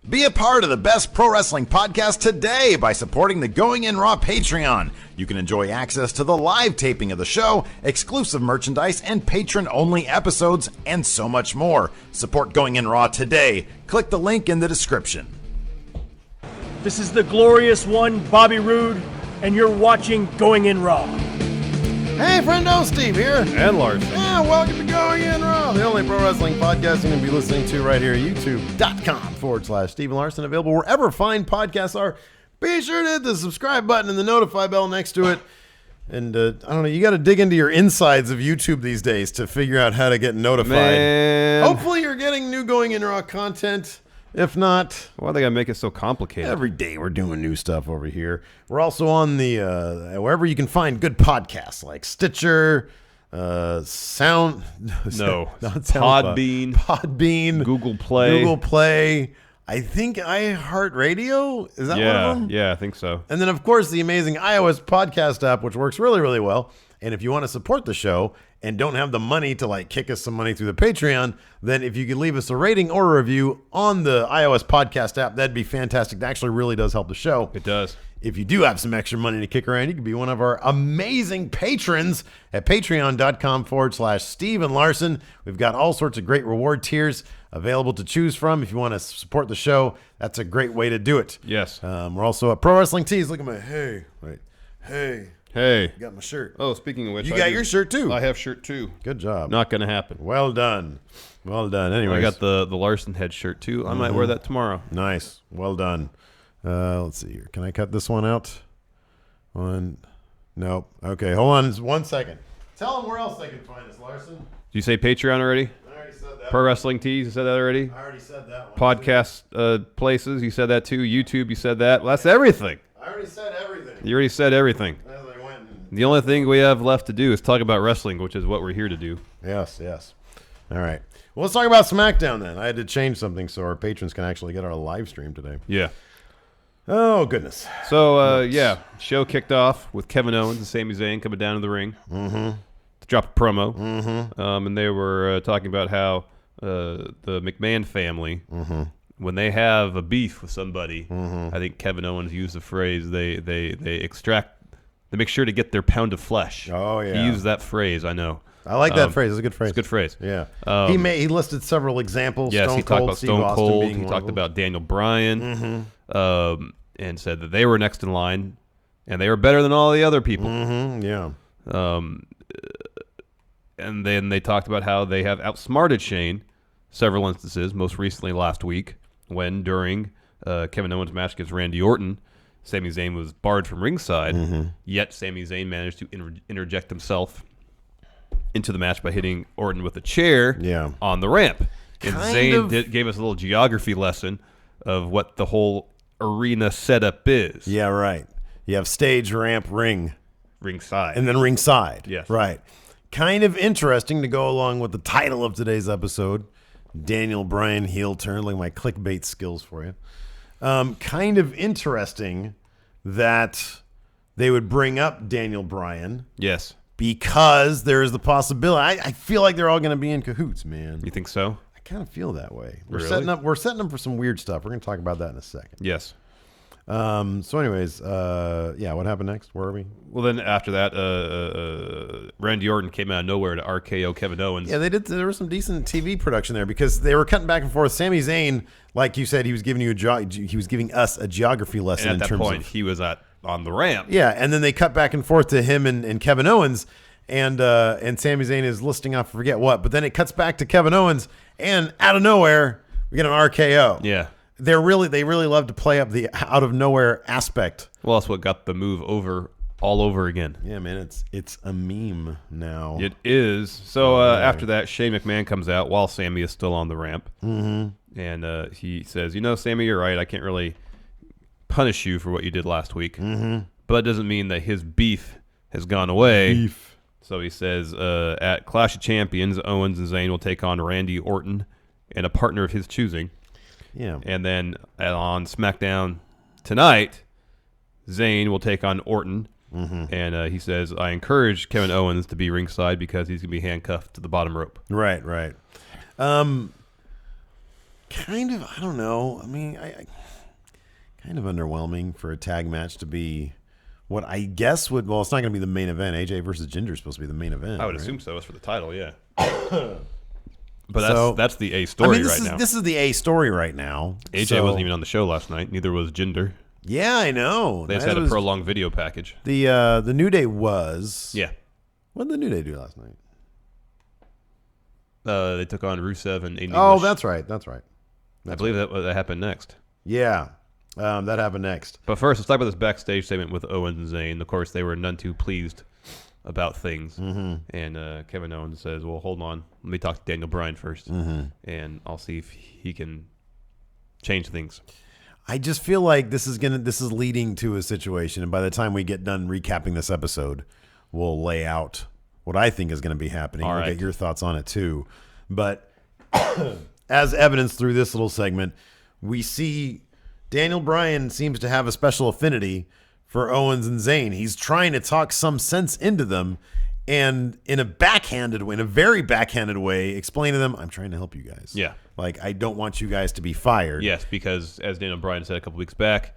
Be a part of the best pro wrestling podcast today by supporting the Going In Raw Patreon. You can enjoy access to the live taping of the show, exclusive merchandise, and patron-only episodes, and so much more. Support Going In Raw today. Click the link in the description. This is the glorious one, Bobby Roode, and you're watching Going In Raw. Hey, friendo, Steve here. And Larson. Yeah, welcome to Going In Raw, the only pro wrestling podcast you're going to be listening to right here at youtube.com/Steve Larson. Available wherever fine podcasts are. Be sure to hit the subscribe button and the notify bell next to it. And, I don't know, you got to dig into your insides of YouTube these days to figure out how to get notified. Man. Hopefully you're getting new Going In Raw content. If not, why do they gotta make it so complicated? Every day we're doing new stuff over here. We're also on the wherever you can find good podcasts like Stitcher, Sound, Podbean, Google Play. I think iHeartRadio, is that one of them? Yeah, I think so. And then of course the amazing iOS podcast app, which works really, really well. And if you want to support the show and don't have the money to like kick us some money through the Patreon, then if you could leave us a rating or a review on the iOS podcast app, that'd be fantastic. That actually really does help the show. It does. If you do have some extra money to kick around, you can be one of our amazing patrons at patreon.com/Steve and Larson. We've got all sorts of great reward tiers available to choose from. If you want to support the show, that's a great way to do it. Yes. We're also at Pro Wrestling Tees. Look at my, hey. Hey. Got my shirt. Oh, speaking of which, you got your shirt too. I have shirt too. Good job. Not going to happen. Well done. Anyways. I got the Larson head shirt too. I might wear that tomorrow. Nice. Well done. Let's see here. Can I cut this one out? Nope. Okay, hold on 1 second. Tell them where else they can find us, Larson. Did you say Patreon already? I already said that. Pro Wrestling Tees, you said that already? I already said that one. Podcast places, you said that too. YouTube, you said that. Well, that's everything. I already said everything. You already said everything. The only thing we have left to do is talk about wrestling, which is what we're here to do. Yes. All right. Well, let's talk about SmackDown then. I had to change something so our patrons can actually get our live stream today. Yeah. Oh, goodness. So, show kicked off with Kevin Owens and Sami Zayn coming down to the ring to drop a promo. And they were talking about how the McMahon family, when they have a beef with somebody, I think Kevin Owens used the phrase, they make sure to get their pound of flesh. Oh, yeah. He used that phrase, I know. I like that phrase. It's a good phrase. It's a good phrase. Yeah. He listed several examples. Yes, he talked about Stone Cold. He talked about about Daniel Bryan, and said that they were next in line, and they were better than all the other people. Yeah. And then they talked about how they have outsmarted Shane several instances, most recently last week, when during Kevin Owens' match against Randy Orton, Sami Zayn was barred from ringside, yet Sami Zayn managed to interject himself into the match by hitting Orton with a chair on the ramp. And Zayn gave us a little geography lesson of what the whole arena setup is. Yeah, right. You have stage, ramp, ring. Ringside. And then ringside. Yes. Right. Kind of interesting to go along with the title of today's episode, Daniel Bryan heel turn. Look at my clickbait skills for you. Kind of interesting that they would bring up Daniel Bryan. Yes. Because there is the possibility. I feel like they're all going to be in cahoots, man. You think so? I kind of feel that way. We're Really? setting them for some weird stuff. We're going to talk about that in a second. Yes. So anyways, what happened next? Where are we? Well, then after that, Randy Orton came out of nowhere to RKO Kevin Owens. Yeah, they did. There was some decent TV production there because they were cutting back and forth. Sami Zayn, like you said, he was giving us a geography lesson. And at that point, he was on the ramp. Yeah, and then they cut back and forth to him and Kevin Owens, and Sami Zayn is listing off I forget what, but then it cuts back to Kevin Owens, and out of nowhere we get an RKO. Yeah. They really love to play up the out of nowhere aspect. Well, that's what got the move all over again. Yeah, man, it's a meme now. It is. So after that, Shane McMahon comes out while Sammy is still on the ramp, and he says, Sammy, you're right. I can't really punish you for what you did last week, but it doesn't mean that his beef has gone away. So he says, at Clash of Champions, Owens and Zayn will take on Randy Orton and a partner of his choosing. Yeah. And then on SmackDown tonight, Zayn will take on Orton. And he says, I encourage Kevin Owens to be ringside because he's going to be handcuffed to the bottom rope. Right. kind of, I don't know. I mean, I kind of underwhelming for a tag match to be what I guess would, well, it's not going to be the main event. AJ versus Ginger is supposed to be the main event. I would right? assume so. It's for the title, yeah. But that's the A story now. This is the A story right now. AJ wasn't even on the show last night. Neither was Jinder. Yeah, I know. They just had a prolonged video package. The New Day was. Yeah. What did the New Day do last night? They took on Rusev and Aiden Oh, English. that's right. I believe that happened next. Yeah, that happened next. But first, let's talk about this backstage segment with Owens and Zayn. Of course, they were none too pleased about things. Mm-hmm. And Kevin Owens says, well, hold on. Let me talk to Daniel Bryan first. Mm-hmm. And I'll see if he can change things. I just feel like this is leading to a situation, and by the time we get done recapping this episode, we'll lay out what I think is going to be happening. We'll get your thoughts on it too. But as evidenced through this little segment, we see Daniel Bryan seems to have a special affinity for Owens and Zayn. He's trying to talk some sense into them, and in a very backhanded way, explain to them, I'm trying to help you guys. Yeah. Like, I don't want you guys to be fired. Yes, because as Daniel Bryan said a couple weeks back,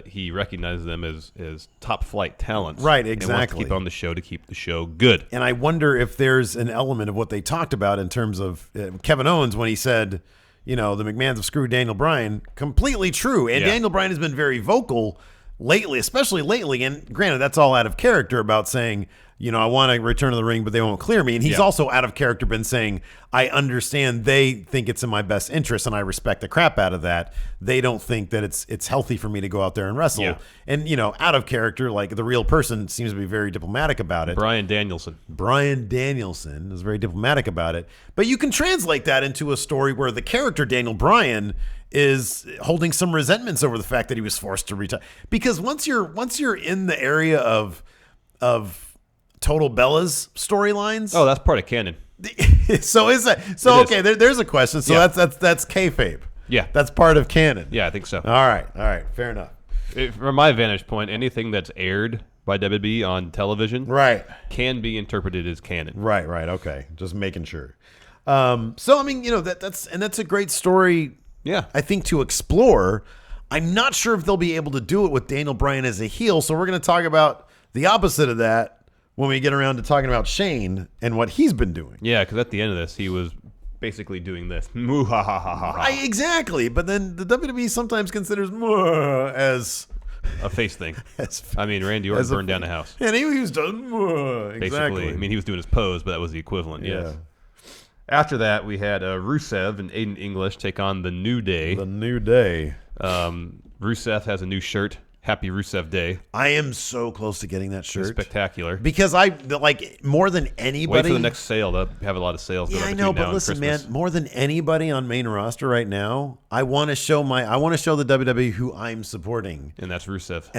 he recognizes them as top flight talents. Right, And wants exactly. to keep on the show to keep the show good. And I wonder if there's an element of what they talked about in terms of Kevin Owens when he said, the McMahons have screwed Daniel Bryan. Completely true. And Daniel Bryan has been very vocal lately, especially lately. And granted, that's all out of character about saying, I want to return to the ring, but they won't clear me. And he's also out of character been saying, I understand they think it's in my best interest, and I respect the crap out of that. They don't think that it's healthy for me to go out there and wrestle. Yeah. And, out of character, like the real person seems to be very diplomatic about it. Bryan Danielson is very diplomatic about it. But you can translate that into a story where the character Daniel Bryan is holding some resentments over the fact that he was forced to retire. Because once you're in the area of Total Bella's storylines. Oh, that's part of canon. So is that so? Okay, there's a question. So that's kayfabe. Yeah, that's part of canon. Yeah, I think so. All right, fair enough. From my vantage point, anything that's aired by WWE on television, right, can be interpreted as canon. Right. Okay, just making sure. So I mean, that's a great story. Yeah, I think to explore. I'm not sure if they'll be able to do it with Daniel Bryan as a heel. So we're going to talk about the opposite of that when we get around to talking about Shane and what he's been doing. Yeah, because at the end of this, he was basically doing this. Exactly. But then the WWE sometimes considers as a face thing. Randy Orton burned down the house. And he was done. Basically. Exactly. He was doing his pose, but that was the equivalent, yes. After that, we had Rusev and Aiden English take on the New Day. The New Day. Rusev has a new shirt. Happy Rusev Day. I am so close to getting that shirt. It's spectacular. Because more than anybody. Wait for the next sale. They'll have a lot of sales. Yeah, I know, but listen, man, more than anybody on main roster right now, I want to show the WWE who I'm supporting. And that's Rusev.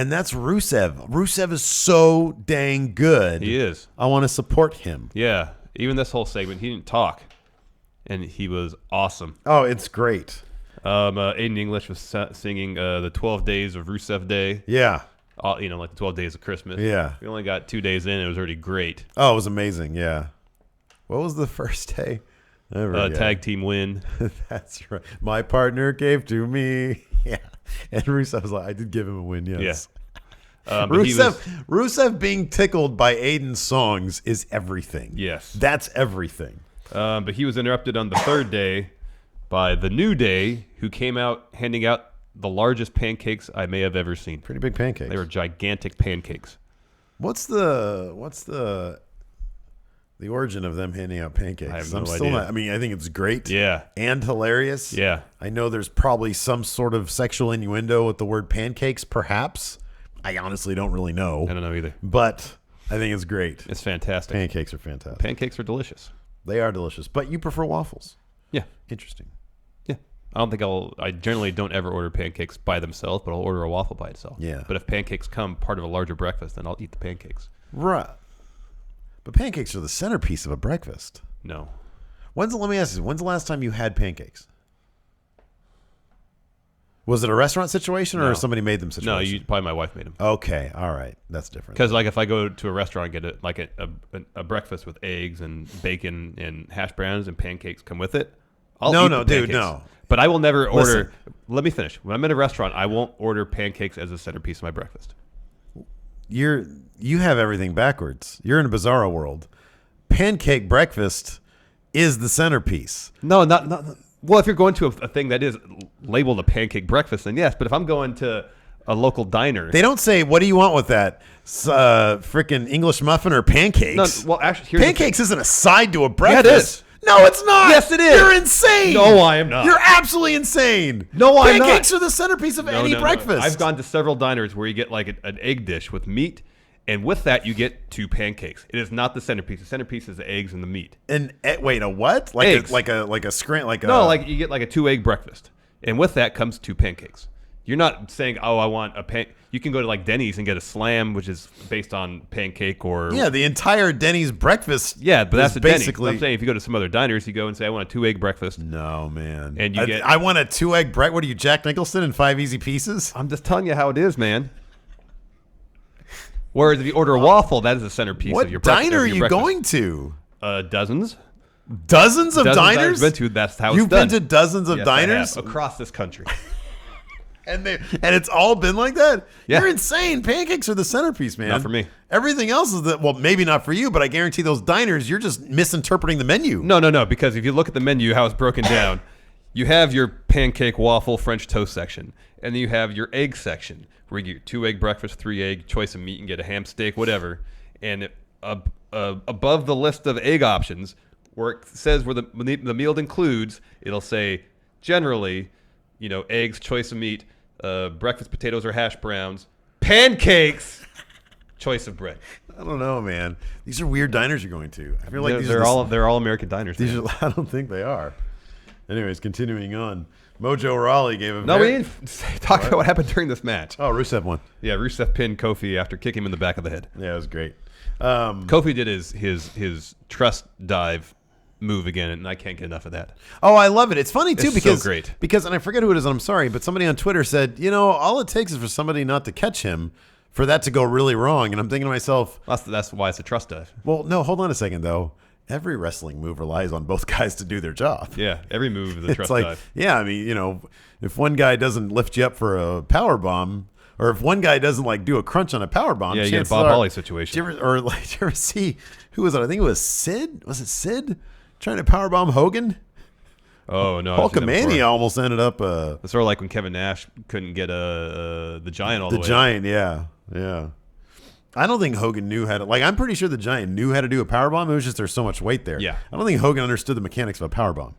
Rusev is so dang good. He is. I want to support him. Yeah. Even this whole segment, he didn't talk. And he was awesome. Oh, it's great. Aiden English was singing the 12 Days of Rusev Day. Yeah. Like the 12 Days of Christmas. Yeah. We only got 2 days in. It was already great. Oh, it was amazing. Yeah. What was the first day? Tag team win. That's right. My partner gave to me. Yeah. And Rusev was like, I did give him a win, yes. Yeah. Rusev being tickled by Aiden's songs is everything. Yes. That's everything. But he was interrupted on the third day by the New Day, who came out handing out the largest pancakes I may have ever seen. Pretty big pancakes. They were gigantic pancakes. What's the origin of them handing out pancakes? I have no idea. I think it's great. Yeah. And hilarious. Yeah. I know there's probably some sort of sexual innuendo with the word pancakes, perhaps. I honestly don't really know. I don't know either. But I think it's great. It's fantastic. Pancakes are fantastic. Pancakes are delicious. They are delicious. But you prefer waffles. Yeah. Interesting. Yeah. I generally don't ever order pancakes by themselves, but I'll order a waffle by itself. Yeah. But if pancakes come part of a larger breakfast, then I'll eat the pancakes. Right. But pancakes are the centerpiece of a breakfast. No. Let me ask you, when's the last time you had pancakes? Was it a restaurant situation or somebody made them situation? No, probably my wife made them. Okay, all right. That's different. Because if I go to a restaurant and get a breakfast with eggs and bacon and hash browns and pancakes come with it, I'll No, eat no, the dude, pancakes. no. But I will never Listen. order. Let me finish. When I'm in a restaurant, I won't order pancakes as a centerpiece of my breakfast. You have everything backwards. You're in a bizarro world. Pancake breakfast is the centerpiece. No, not. Well, if you're going to a thing that is labeled a pancake breakfast, then yes. But if I'm going to a local diner, They don't say, what do you want with that? Freaking English muffin or pancakes? no, well, actually, here's the thing. Pancakes isn't a side to a breakfast. Yeah, it is. No, it's not. Yes, it is. You're insane. No, I am not. You're absolutely insane. No, I'm not. Pancakes are the centerpiece of any breakfast. I've gone to several diners where you get like an egg dish with meat, and with that you get 2 pancakes. It is not the centerpiece. The centerpiece is the eggs and the meat. And wait, a what? Like Eggs. like a Like you get like a 2-egg breakfast, and with that comes 2 pancakes. You're not saying, oh, I want a pan. You can go to like Denny's and get a slam, which is based on pancake or the entire Denny's breakfast. yeah, but that's is a Denny's. basically. I'm saying if you go to some other diners, you go and say, I want a 2-egg breakfast. No, man. And you get- I want a 2-egg breakfast. What are you, Jack Nicholson in 5 Easy Pieces? I'm just telling you how it is, man. Whereas if you order a waffle, that is the centerpiece What of your breakfast. diner are of your you breakfast. going to? Dozens. Dozens of diners? I've been to. That's how You've it's done. been to dozens of Yes, I have, diners? across this country. And it's all been like that? Yeah. You're insane. Pancakes are the centerpiece, man. Not for me. Everything else is well, maybe not for you, but I guarantee those diners, you're just misinterpreting the menu. No, because if you look at the menu, how it's broken down, you have your pancake, waffle, French toast section, and then you have your egg section, where you get 2-egg breakfast, 3-egg, choice of meat, and get a ham steak, whatever. And above the list of egg options, where it says where the meal includes, it'll say generally, eggs, choice of meat, breakfast potatoes or hash browns, pancakes, choice of bread. I don't know, man. These are weird diners you're going to. I feel like they're all American diners. These man. are, I don't think they are. Anyways, continuing on. Mojo Rawley gave a No, we didn't talk about what happened during this match. Oh, Rusev won. Yeah, Rusev pinned Kofi after kicking him in the back of the head. Yeah, it was great. Kofi did his trust dive move again, and I can't get enough of that. Oh, I love it. It's funny too It's because so great. and I forget who it is. I'm sorry, but somebody on Twitter said, all it takes is for somebody not to catch him for that to go really wrong. And I'm thinking to myself, That's why it's a trust dive. well, no, hold on a second though. Every wrestling move relies on both guys to do their job. Yeah, every move is a It's trust like, dive. yeah, I mean, if one guy doesn't lift you up for a power bomb, or if one guy doesn't like do a crunch on a power bomb, Yeah, you get a chances Bob are- Holly situation. Did you ever see who was it? I think it was Sid. Was it Sid trying to power bomb Hogan? Oh no, I've seen that Hulkamania before. almost ended up It's sort of like when Kevin Nash couldn't get the Giant all the way. Giant. Yeah. I don't think Hogan knew how to. I'm pretty sure the Giant knew how to do a power bomb. It was just there's so much weight there. Yeah. I don't think Hogan understood the mechanics of a power bomb.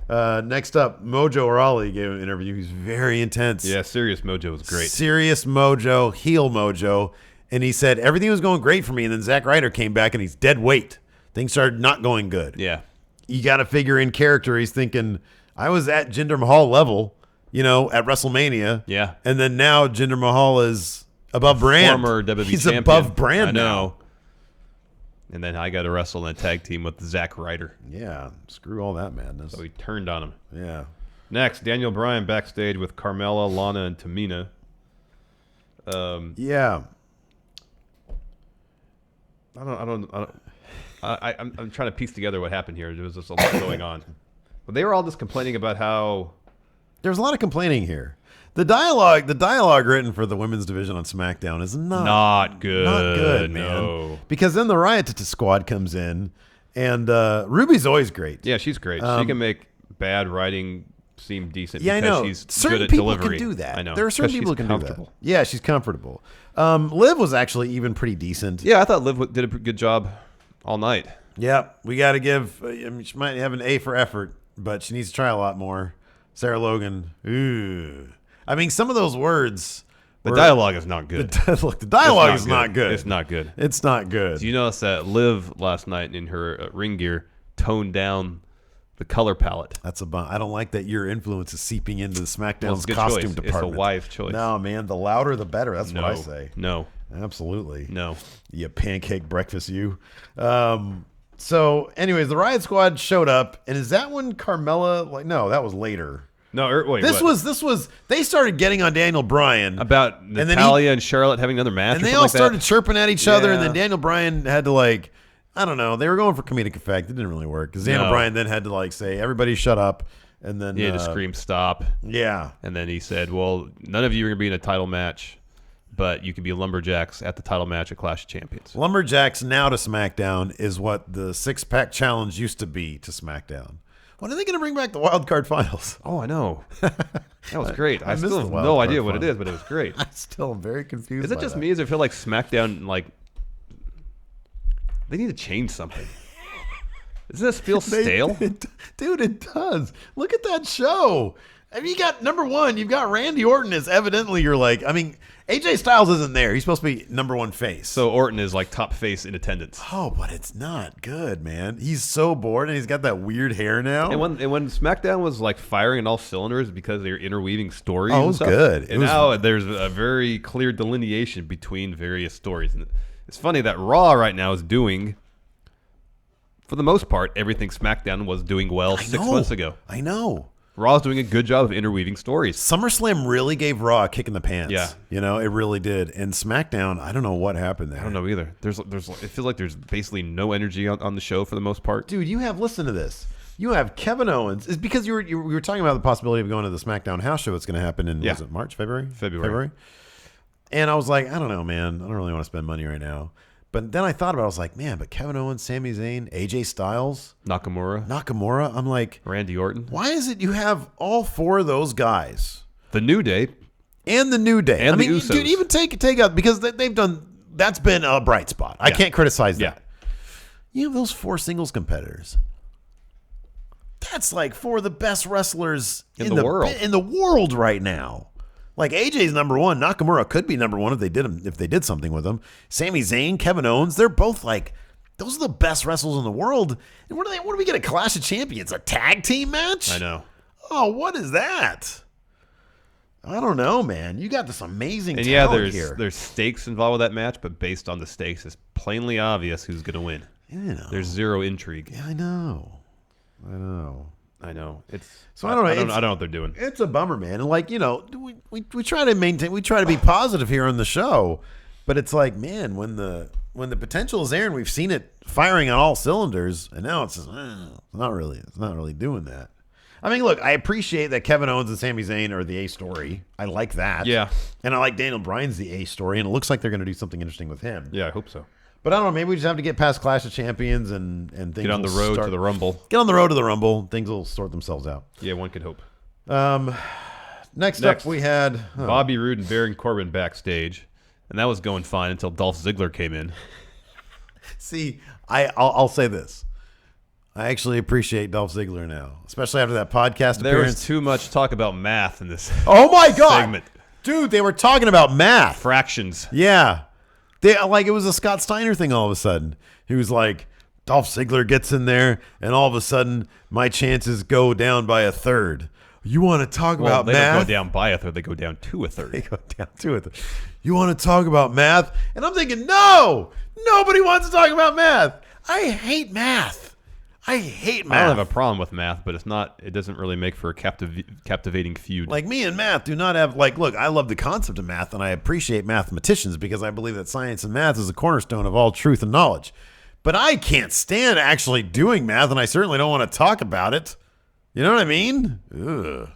Next up, Mojo Rawley gave an interview. He's very intense. Yeah, Serious Mojo was great. Serious Mojo, heel Mojo. And he said, everything was going great for me. And then Zack Ryder came back and he's dead weight. Things started not going good. Yeah. You got to figure in character. He's thinking, I was at Jinder Mahal level, at WrestleMania. Yeah. And then now Jinder Mahal is above brand. Former WWE He's champion. above brand I now. know. And then I got to wrestle in a tag team with Zack Ryder. Yeah. Screw all that madness. So he turned on him. Yeah. Next, Daniel Bryan backstage with Carmella, Lana, and Tamina. Yeah. I'm trying to piece together what happened here. There was just a lot going on. But they were all just complaining about how There's a lot of complaining here. The dialogue written for the women's division on SmackDown is not good. Not good, man. No. Because then the Riot Squad comes in, and Ruby's always great. Yeah, she's great. She can make bad writing seem decent Yeah, I because know. she's Certain good at people delivery. can do that. I know. There are certain 'Cause people who she's can do that. comfortable. Yeah, she's comfortable. Liv was actually even pretty decent. Yeah, I thought Liv did a good job all night. Yeah, we got to give. She might have an A for effort, but she needs to try a lot more. Sarah Logan. Ooh. I mean, some of those words. The dialogue is not good. Look, the dialogue is not good. It's not good. It's not good. Do you notice that Liv last night in her ring gear toned down the color palette? That's a bump. I don't like that your influence is seeping into the Well, SmackDown's it's a good costume choice. department. It's a wise choice. No, man, the louder the better. That's no, what I say. No. Absolutely. No. You pancake breakfast, you. So, anyways, the Riot Squad showed up, and is that when Carmella? No, that was later. No, wait. This what? was. They started getting on Daniel Bryan About then Natalia and Charlotte having another match. and or they something all like that? started chirping at each other, and Yeah. then Daniel Bryan had to I don't know. They were going for comedic effect. It didn't really work because Daniel Bryan then had to like say, "Everybody, shut up," and then He had to scream "stop." Yeah, and then he said, "Well, none of you are going to be in a title match, but you can be lumberjacks at the title match at Clash of Champions." Lumberjacks now to SmackDown is what the 6-pack challenge used to be to SmackDown. When are they going to bring back the wild card finals? Oh, I know. That was great. I missed still the have wild no card idea what it final. is, but it was great. I still am very confused. Is it by just that. me? As I feel like SmackDown, like they need to change something? Doesn't this feel stale? Dude, it does. Look at that show. I mean, you got number one, you've got Randy Orton is evidently AJ Styles isn't there. He's supposed to be number one face. So Orton is like top face in attendance. Oh, but it's not good, man. He's so bored and he's got that weird hair now. And when SmackDown was like firing on all cylinders because they were interweaving stories. Oh, it and was stuff. good. And now there's a very clear delineation between various stories. And it's funny that Raw right now is doing, for the most part, everything SmackDown was doing well 6 months ago. I know. Raw's doing a good job of interweaving stories. SummerSlam really gave Raw a kick in the pants. Yeah. It really did. And SmackDown, I don't know what happened there. I don't know either. It feels like there's basically no energy on the show for the most part. Dude, listen to this. You have Kevin Owens. It's because you were talking about the possibility of going to the SmackDown house show that's going to happen in, was it March, February? February. And I was like, I don't know, man. I don't really want to spend money right now. But then I thought about it. I was like, man, but Kevin Owens, Sami Zayn, AJ Styles, Nakamura. I'm like, Randy Orton. why is it you have all four of those guys? The New Day. And the New Day. And the Usos. Dude, even take out, because they've done, that's been a bright spot. I can't criticize that. You have those four singles competitors. That's like four of the best wrestlers in the world right now. Like AJ's number one. Nakamura could be number one if they did something with him. Sami Zayn, Kevin Owens, they're both like, those are the best wrestlers in the world. And what do we get at Clash of Champions? A tag team match? I know. Oh, what is that? I don't know, man. You got this amazing and talent here. There's stakes involved with that match, but based on the stakes, it's plainly obvious who's going to win. There's zero intrigue. Yeah, I know. I don't know what they're doing. It's a bummer, man. And we try to maintain, we try to be positive here on the show, but it's like, man, when the potential is there and we've seen it firing on all cylinders, and now it's just, it's not really doing that. I mean, look, I appreciate that Kevin Owens and Sami Zayn are the A story. I like that. Yeah. And I like Daniel Bryan's the A story, and it looks like they're going to do something interesting with him. Yeah, I hope so. But I don't know. Maybe we just have to get past Clash of Champions and things. Get on the road to the Rumble. Get on the road to the Rumble. Things will sort themselves out. Yeah, one could hope. Next up, we had Bobby Roode and Baron Corbin backstage, and that was going fine until Dolph Ziggler came in. See, I'll say this. I actually appreciate Dolph Ziggler now, especially after that podcast There appearance. was too much talk about math in this Oh my god, segment. Dude, they were talking about math, Fractions. Yeah, it was a Scott Steiner thing. All of a sudden, he was like, Dolph Ziggler gets in there, and all of a sudden, my chances go down by a third. You want to talk about they math? don't go down by a third; they go down to a third. They go down to it. You want to talk about math? And I'm thinking, no, nobody wants to talk about math. I hate math. I hate math. I don't have a problem with math, but it doesn't really make for a captivating feud. Like, me and math do not have, look, I love the concept of math, and I appreciate mathematicians because I believe that science and math is the cornerstone of all truth and knowledge. But I can't stand actually doing math, and I certainly don't want to talk about it. You know what I mean? Ugh.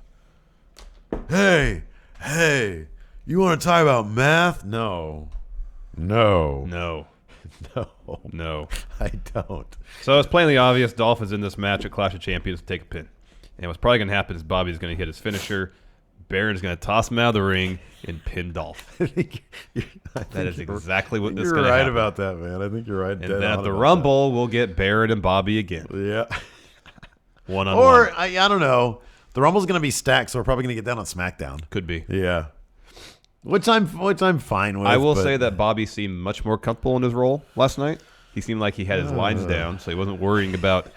Hey, you want to talk about math? No, I don't. So it's plainly obvious Dolph is in this match at Clash of Champions to take a pin. And what's probably going to happen is Bobby's going to hit his finisher. Baron's going to toss him out of the ring and pin Dolph. That is exactly what this is going to happen. You're right about that, man. I think you're right. And then at the Rumble, we'll get Baron and Bobby again. Yeah. One-on-one. Or, I don't know. The Rumble's going to be stacked, so we're probably going to get down on SmackDown. Could be. Yeah. Which I'm fine with. I will say that Bobby seemed much more comfortable in his role last night. He seemed like he had his lines down, so he wasn't worrying about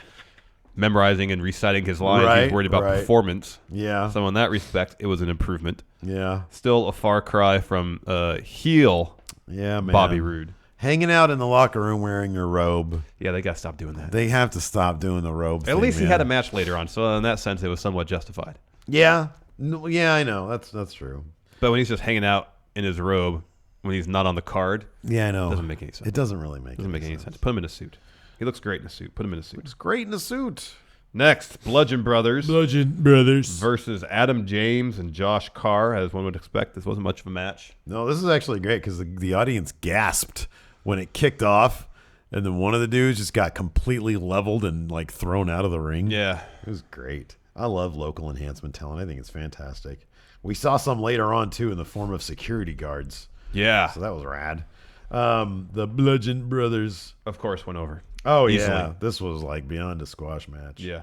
memorizing and reciting his lines. He was worried about performance. Yeah. So in that respect, it was an improvement. Yeah. Still a far cry from heel Bobby Roode. Hanging out in the locker room wearing your robe. Yeah, they got to stop doing that. They have to stop doing the robe At least he had a match later on, so in that sense, it was somewhat justified. Yeah. Yeah, I know. That's true. But when he's just hanging out in his robe, when he's not on the card, yeah, I know. It doesn't make any sense. It doesn't really make any sense. Put him in a suit. He looks great in a suit. Put him in a suit. Looks great in a suit. Next, Bludgeon Brothers Brothers. versus Adam James and Josh Carr. As one would expect, this wasn't much of a match. No, this is actually great because the audience gasped when it kicked off, and then one of the dudes just got completely leveled and like thrown out of the ring. Yeah. It was great. I love local enhancement talent. I think it's fantastic. We saw some later on too in the form of security guards. Yeah. So that was rad. The Bludgeon Brothers, Of course, went over. Oh, Easily. yeah. This was like beyond a squash match. Yeah.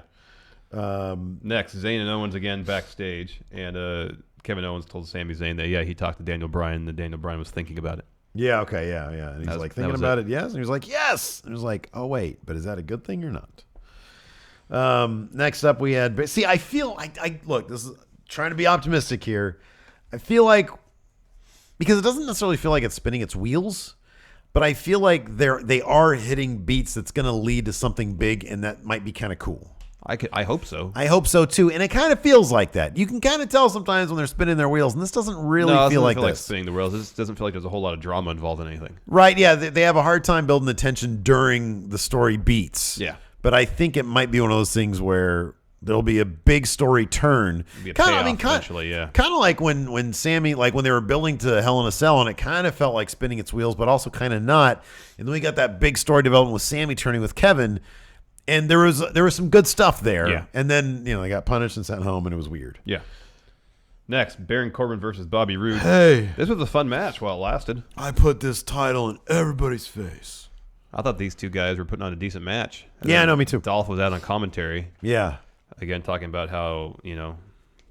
Next, Zayn and Owens again backstage, and Kevin Owens told Sami Zayn that, he talked to Daniel Bryan, and Daniel Bryan was thinking about it. Yeah, okay, yeah. And he's like, thinking about it, yes? And he was like, yes! And he was like, oh, wait, but is that a good thing or not? Next up, we had... See, I feel... Look, this is trying to be optimistic here. I feel like... Because it doesn't necessarily feel like it's spinning its wheels... But I feel like they are hitting beats that's going to lead to something big, and that might be kind of cool. I hope so. I hope so too, and it kind of feels like that. You can kind of tell sometimes when they're spinning their wheels, and this doesn't really feel like this. Spinning the wheels. This doesn't feel like there's a whole lot of drama involved in anything. Right? Yeah, they have a hard time building the tension during the story beats. Yeah, but I think it might be one of those things where there'll be a big story turn. Kind of like when Sammy, like when they were building to Hell in a Cell, and it kind of felt like spinning its wheels, but also kind of not. And then we got that big story development with Sammy turning with Kevin, and there was some good stuff there. Yeah. And then they got punished and sent home, and it was weird. Yeah. Next, Baron Corbin versus Bobby Roode. Hey, this was a fun match while it lasted. I put this title in everybody's face. I thought these two guys were putting on a decent match. Yeah, I know, me too. Dolph was out on commentary. Yeah. Again, talking about how, no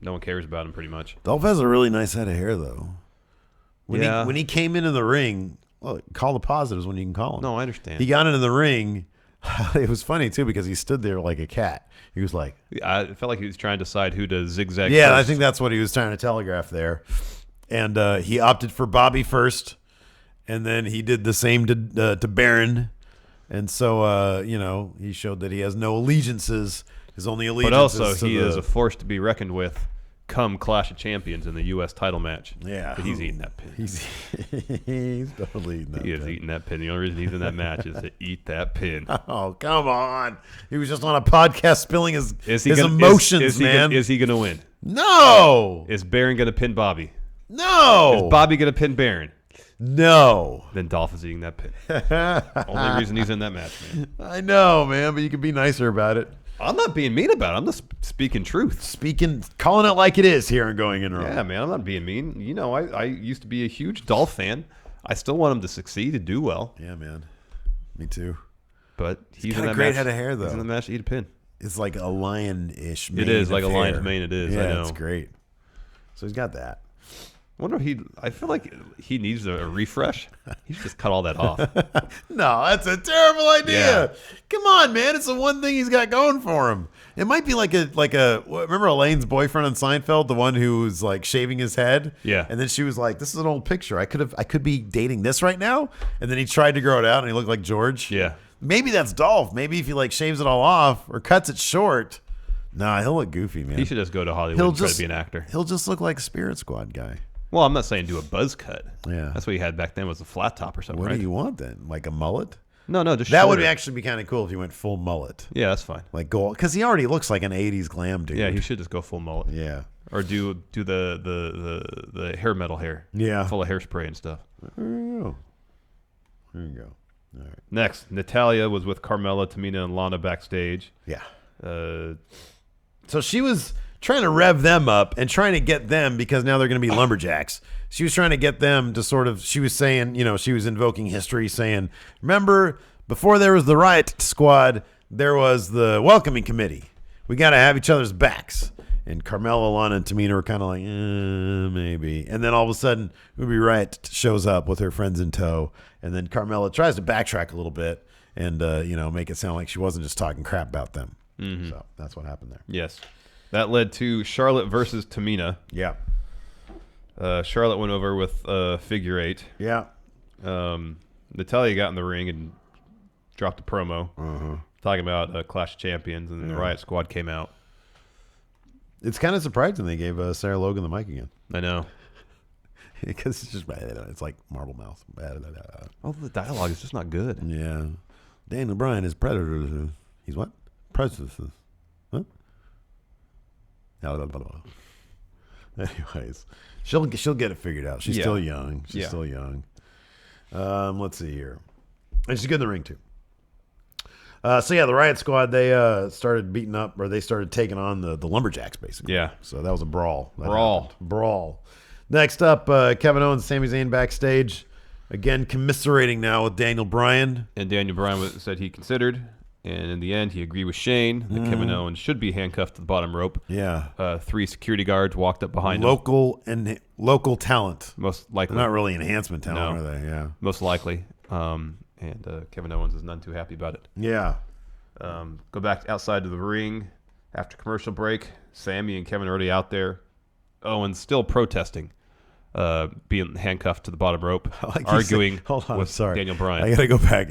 one cares about him pretty much. Dolph has a really nice head of hair, though. When he came into the ring, call the positives when you can call them. No, I understand. He got into the ring. It was funny, too, because he stood there like a cat. He was like... I felt like he was trying to decide who to zigzag Yeah, first. I think that's what he was trying to telegraph there. And he opted for Bobby first, and then he did the same to Baron. And so, he showed that he has no allegiances. His only allegiance But also, he is a force to be reckoned with come Clash of Champions in the U.S. title match. Yeah. But he's eating that pin. He's totally eating that pin. He is eating that pin. The only reason he's in that match is to eat that pin. Oh, come on. He was just on a podcast spilling his emotions, man. Is he going to win? No. Is Baron going to pin Bobby? No. Is Bobby going to pin Baron? No. Then Dolph is eating that pin. Only reason he's in that match, man. I know, man, but you could be nicer about it. I'm not being mean about it. I'm just speaking truth. Calling it like it is here and going in wrong. Yeah, man, I'm not being mean. I used to be a huge Dolph fan. I still want him to succeed and do well. Yeah, man. Me too. But he's got in a that great match. head of hair, though. He's in the match to eat a pin. It's like a lion-ish mane. It is like a hair. lion's mane. It is. Yeah, I know. it's great. So he's got that. I wonder if I feel like he needs a refresh. He should just cut all that off. No, that's a terrible idea. Yeah. Come on, man. It's the one thing he's got going for him. It might be like a remember Elaine's boyfriend on Seinfeld, the one who was like shaving his head? Yeah. And then she was like, this is an old picture. I could be dating this right now. And then he tried to grow it out and he looked like George. Yeah. Maybe that's Dolph. Maybe if he like shaves it all off or cuts it short. Nah, he'll look goofy, man. He should just go to Hollywood and try to be an actor. He'll just look like a Spirit Squad guy. Well, I'm not saying do a buzz cut. Yeah. That's what he had back then was a flat top or something, What right? do you want then? Like a mullet? No, just that shorter. would actually be kind of cool if he went full mullet. Yeah, that's fine. Like gold, because he already looks like an '80s glam dude. Yeah, he should just go full mullet. Yeah, or do the hair metal hair. Yeah, full of hairspray and stuff. There you go. All right. Next, Natalya was with Carmella, Tamina, and Lana backstage. Yeah. So she was trying to rev them up and trying to get them, because now they're going to be lumberjacks. She was trying to get them to sort of, she was saying, she was invoking history, saying, remember, before there was the Riot Squad, there was the Welcoming Committee. We got to have each other's backs. And Carmella, Lana, and Tamina were kind of like, maybe. And then all of a sudden, Ruby Riot shows up with her friends in tow. And then Carmella tries to backtrack a little bit and, make it sound like she wasn't just talking crap about them. Mm-hmm. So that's what happened there. Yes. That led to Charlotte versus Tamina. Yeah. Charlotte went over with figure eight. Yeah. Natalya got in the ring and dropped a promo talking about Clash of Champions, and the Riot Squad came out. It's kind of surprising they gave Sarah Logan the mic again. I know. Because it's just, it's like marble mouth. Oh, the dialogue is just not good. Yeah. Daniel Bryan is predator. He's what? Predator. Huh? Anyways, she'll get it figured out. She's still young. She's still young. Let's see here. And she's good in the ring, too. The Riot Squad, they started beating up, or they started taking on the Lumberjacks, basically. Yeah. So that was a brawl. Brawl. Next up, Kevin Owens and Sami Zayn backstage. Again, commiserating now with Daniel Bryan. And Daniel Bryan said he considered, and in the end, he agreed with Shane that Kevin Owens should be handcuffed to the bottom rope. Yeah. 3 security guards walked up behind him. Local talent. Most likely. They're not really enhancement talent, are they? Yeah. Most likely. And Kevin Owens is none too happy about it. Yeah. Go back outside to the ring after commercial break. Sammy and Kevin are already out there. Owens still protesting, being handcuffed to the bottom rope, arguing with Daniel Bryan. I got to go back.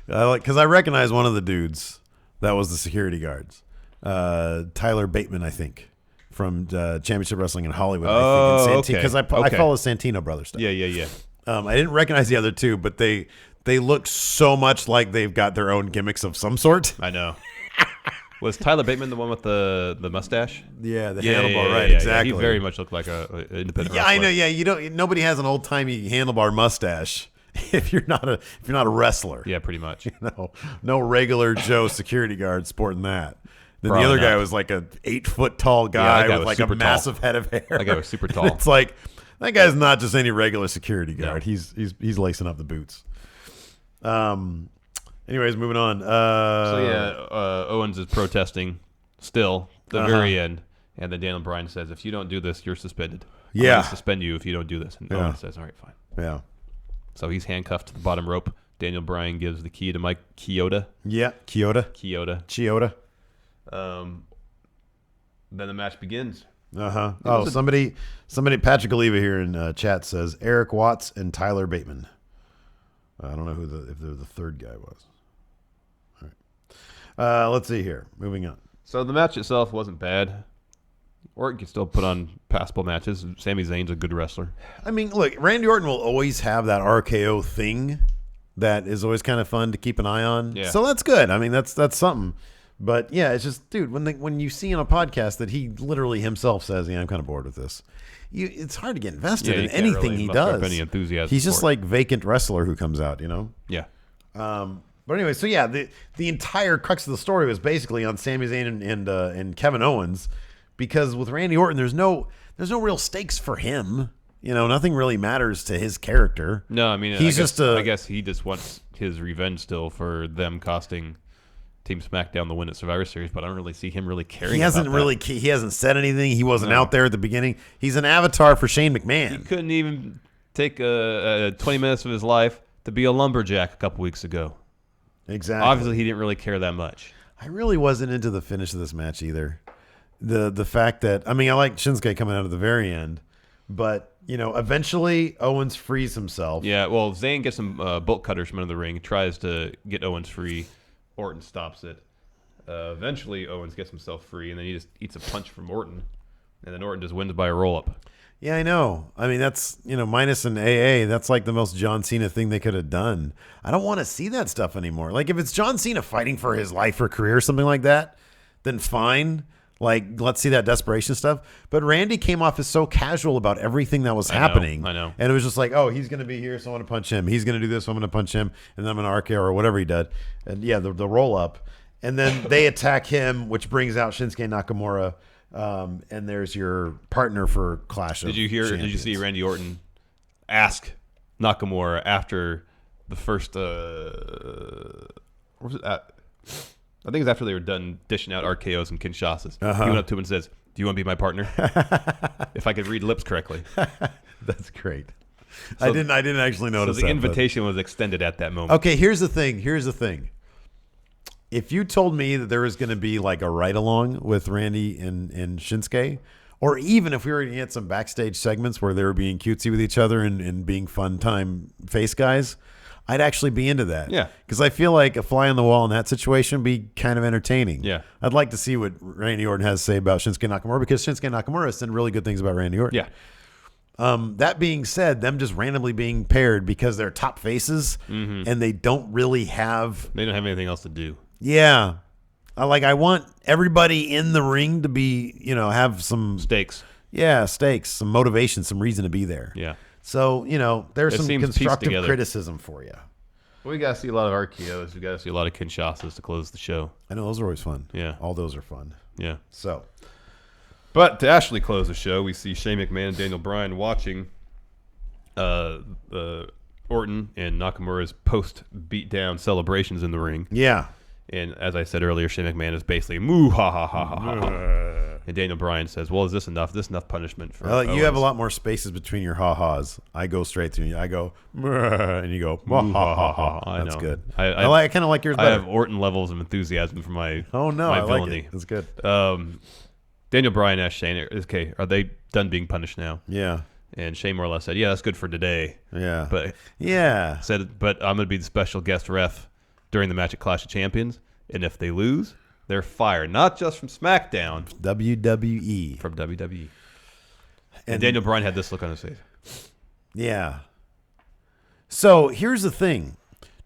Because I recognize one of the dudes that was the security guards. Tyler Bateman, I think, from Championship Wrestling in Hollywood. Oh, okay. Because I follow Santino Brothers stuff. Yeah. I didn't recognize the other two, but they look so much like they've got their own gimmicks of some sort. I know. Was Tyler Bateman the one with the mustache? Yeah, the handlebar, right? Yeah, exactly. he very much looked like an independent wrestler. I know. Yeah, nobody has an old timey handlebar mustache if you're not a wrestler. Yeah, pretty much. No regular Joe security guard sporting that. Then Probably the other not. guy was like a 8-foot tall guy with like a massive head of hair. That guy was super tall. It's like that guy's not just any regular security guard. No. He's lacing up the boots. Anyways, moving on. Owens is protesting still at the very end, and then Daniel Bryan says, "If you don't do this, you're suspended. I'm going to suspend you if you don't do this." And Owens says, "All right, fine." Yeah. So he's handcuffed to the bottom rope. Daniel Bryan gives the key to Mike Chioda. Yeah, Chioda. Then the match begins. Somebody, Patrick Oliva here in chat says Eric Watts and Tyler Bateman. I don't know if the third guy was. All right. Let's see here. Moving on. So the match itself wasn't bad. Orton can still put on passable matches. Sami Zayn's a good wrestler. I mean, look, Randy Orton will always have that RKO thing that is always kind of fun to keep an eye on. Yeah. So that's good. I mean, that's something. But yeah, it's just, dude, when you see on a podcast that he literally himself says, "Yeah, I'm kind of bored with this," it's hard to get invested in anything he does. Any enthusiasm. He's just like vacant wrestler who comes out, Yeah. But anyway, so yeah, the entire crux of the story was basically on Sami Zayn and Kevin Owens, because with Randy Orton, there's no real stakes for him. Nothing really matters to his character. No, I mean, I guess he just wants his revenge still for them costing Team SmackDown the win at Survivor Series, but I don't really see him really caring. He hasn't said anything. He wasn't out there at the beginning. He's an avatar for Shane McMahon. He couldn't even take 20 minutes of his life to be a lumberjack a couple weeks ago. Exactly. Obviously, he didn't really care that much. I really wasn't into the finish of this match either. The fact that, I mean, I like Shinsuke coming out at the very end, but eventually Owens frees himself. Yeah, well, Zayn gets some bolt cutters from under the ring, tries to get Owens free. Orton stops it. Eventually, Owens gets himself free, and then he just eats a punch from Orton, and then Orton just wins by a roll-up. Yeah, I know. I mean, that's, minus an AA, that's like the most John Cena thing they could have done. I don't want to see that stuff anymore. Like, if it's John Cena fighting for his life or career or something like that, then fine. Like, let's see that desperation stuff. But Randy came off as so casual about everything that was happening. I know. And it was just like, oh, he's going to be here, so I'm going to punch him. He's going to do this, so I'm going to punch him. And then I'm going to RKO or whatever he did. And yeah, the roll up. And then they attack him, which brings out Shinsuke Nakamura. And there's your partner for Clash of Champions. Did you see Randy Orton ask Nakamura after the first, what was it at? I think it was after they were done dishing out RKOs and Kinshasas. He went up to him and says, "Do you want to be my partner?" If I could read lips correctly. That's great. So, I didn't actually notice so the invitation was extended at that moment. Okay, here's the thing. If you told me that there was going to be like a ride-along with Randy and Shinsuke, or even if we were going to get some backstage segments where they were being cutesy with each other and being fun time face guys, I'd actually be into that. Yeah. Because I feel like a fly on the wall in that situation would be kind of entertaining. Yeah. I'd like to see what Randy Orton has to say about Shinsuke Nakamura, because Shinsuke Nakamura has said really good things about Randy Orton. Yeah. That being said, them just randomly being paired because they're top faces and they don't really have. They don't have anything else to do. Yeah. I want everybody in the ring to be, have some Stakes. Yeah, stakes, some motivation, some reason to be there. Yeah. So, there's It some seems pieced constructive together. criticism for you. We got to see a lot of RKOs. We got to see a lot of Kinshasas to close the show. I know those are always fun. Yeah. All those are fun. Yeah. So, But to actually close the show, we see Shane McMahon and Daniel Bryan watching Orton and Nakamura's post-beatdown celebrations in the ring. yeah. And as I said earlier, Shane McMahon is basically moo ha ha ha ha ha. And Daniel Bryan says, "Well, is this enough? This enough punishment for?" Well, you Owens?" have a lot more spaces between your ha-has. I go straight through you. I go, and you go, ha ha ha. I That's know. good. I kind of like yours I better. have Orton levels of enthusiasm for my Oh, no, my I like villainy. it. That's good. Daniel Bryan asked Shane, "Okay, are they done being punished now?" Yeah. And Shane more or less said, "Yeah, that's good for today." Yeah. But yeah. said, "But I'm going to be the special guest ref during the match at Clash of Champions, and if they lose, they're fired, not just from SmackDown, WWE. from WWE." And Daniel Bryan had this look on his face. Yeah. So here's the thing.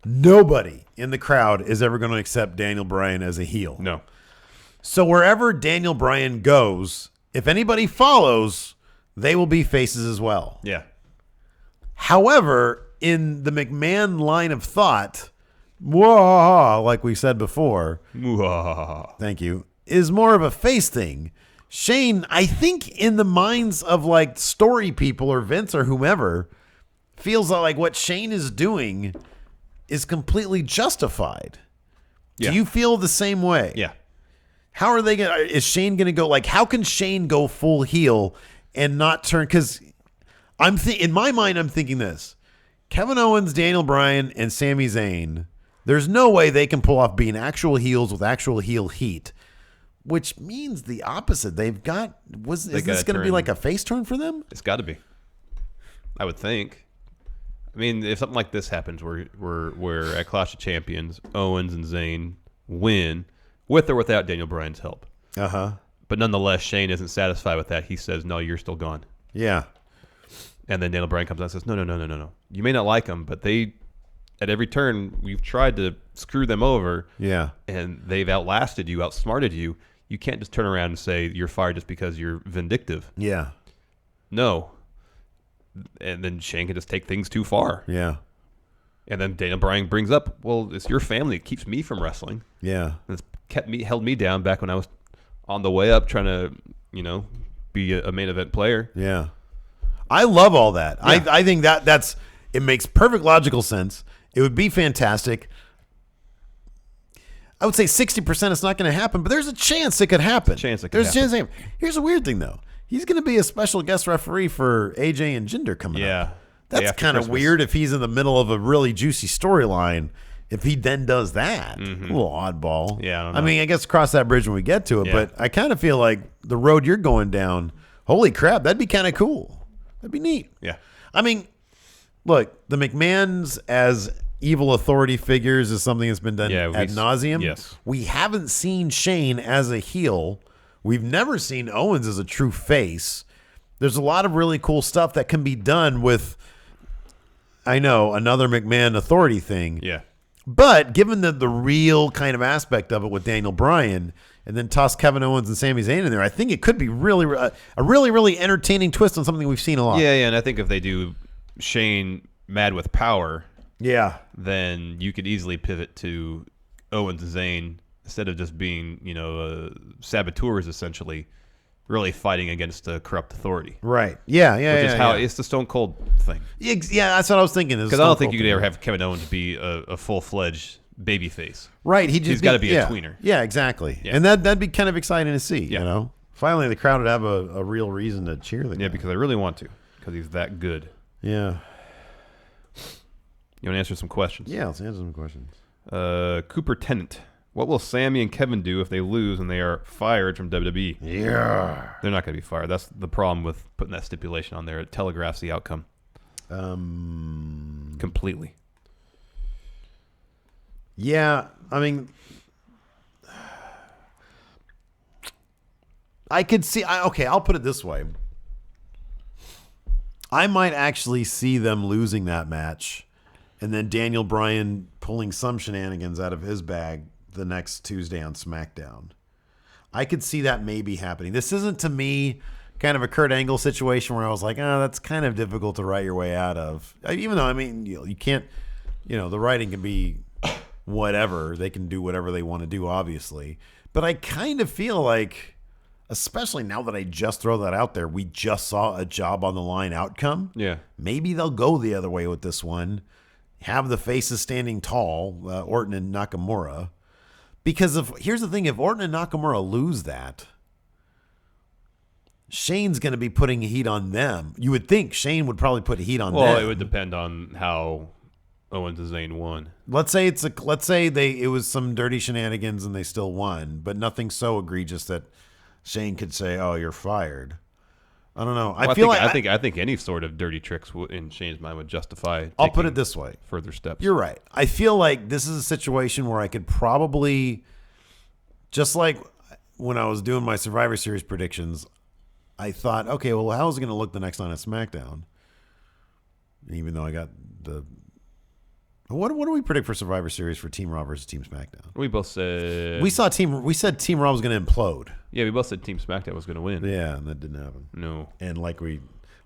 Nobody in the crowd is ever going to accept Daniel Bryan as a heel. No. So wherever Daniel Bryan goes, if anybody follows, they will be faces as well. Yeah. However, in the McMahon line of thought, like we said before, thank you, is more of a face thing. Shane, I think in the minds of like story people or Vince or whomever, feels like what Shane is doing is completely justified. Yeah. Do you feel the same way? Yeah. How are they going to, is Shane going to go, like, how can Shane go full heel and not turn? Because in my mind, I'm thinking this. Kevin Owens, Daniel Bryan, and Sami Zayn, there's no way they can pull off being actual heels with actual heel heat, which means the opposite. They've got, is this going to be like a face turn for them? It's got to be. I would think. I mean, if something like this happens where at Clash of Champions, Owens and Zayn win, with or without Daniel Bryan's help. Uh-huh. But nonetheless, Shane isn't satisfied with that. He says, "No, you're still gone." Yeah. And then Daniel Bryan comes out and says, No. You may not like them, but they, at every turn, we've tried to screw them over. Yeah. And they've outlasted you, outsmarted you. You can't just turn around and say you're fired just because you're vindictive. Yeah. No. And then Shane can just take things too far. Yeah. And then Daniel Bryan brings up, well, it's your family. It keeps me from wrestling. Yeah. And it's held me down back when I was on the way up trying to, be a main event player. Yeah. I love all that. Yeah. I think that's it makes perfect logical sense. It would be fantastic. I would say 60% it's not going to happen, but there's a chance it could happen. There's a chance it happen. Here's a weird thing, though. He's going to be a special guest referee for AJ and Jinder coming up. That's kind of weird if he's in the middle of a really juicy storyline. If he then does that, a little oddball. Yeah, I don't know. I mean, I guess cross that bridge when we get to it, Yeah. but I kind of feel like the road you're going down, holy crap, that'd be kind of cool. That'd be neat. Yeah. I mean, look, the McMahons as evil authority figures is something that's been done ad nauseum. Yes. We haven't seen Shane as a heel. We've never seen Owens as a true face. There's a lot of really cool stuff that can be done with, I know, another McMahon authority thing. Yeah. But given the real kind of aspect of it with Daniel Bryan, and then toss Kevin Owens and Sami Zayn in there, I think it could be really a really entertaining twist on something we've seen a lot. Yeah, and I think if they do Shane mad with power, Yeah. then you could easily pivot to Owens and Zayn instead of just being, saboteurs essentially, really fighting against a corrupt authority. Right. Yeah. Which is how it's the Stone Cold thing. Yeah, that's what I was thinking. Because I don't think you could ever have Kevin Owens be a full-fledged babyface. Right. He's got to be a tweener. Yeah, exactly. Yeah. And that'd be kind of exciting to see. Yeah. You know, finally the crowd would have a real reason to cheer the guy. Yeah, because I really want to, because he's that good. Yeah. You want to answer some questions? Yeah. Let's answer some questions. Cooper Tennant. What will Sammy and Kevin do if they lose and they are fired from WWE? Yeah. They're not going to be fired. That's the problem with putting that stipulation on there. It telegraphs the outcome. Completely. Yeah. I mean, I could see. Okay, I'll put it this way. I might actually see them losing that match, and then Daniel Bryan pulling some shenanigans out of his bag the next Tuesday on SmackDown. I could see that maybe happening. This isn't, to me, kind of a Kurt Angle situation where I was like, that's kind of difficult to write your way out of. Even though, you can't, the writing can be whatever. They can do whatever they want to do, obviously. But I kind of feel like, especially now that I just throw that out there, we just saw a job on the line outcome. Yeah. Maybe they'll go the other way with this one. Have the faces standing tall, Orton and Nakamura. Because here's the thing, if Orton and Nakamura lose that, Shane's going to be putting heat on them. You would think Shane would probably put heat on them. Well, it would depend on how Owens and Zayn won. Let's say it was some dirty shenanigans and they still won, but nothing so egregious that Shane could say, "Oh, you're fired." I don't know. I think any sort of dirty tricks in Shane's mind would justify. I'll put it this way: further steps. You're right. I feel like this is a situation where I could probably, just like when I was doing my Survivor Series predictions, I thought, okay, well, how is it going to look the next night on SmackDown? Even though I got the. What do we predict for Survivor Series for Team Raw versus Team SmackDown? We both said we said Team Raw was going to implode. Yeah, we both said Team SmackDown was going to win. Yeah, and that didn't happen. No. And like we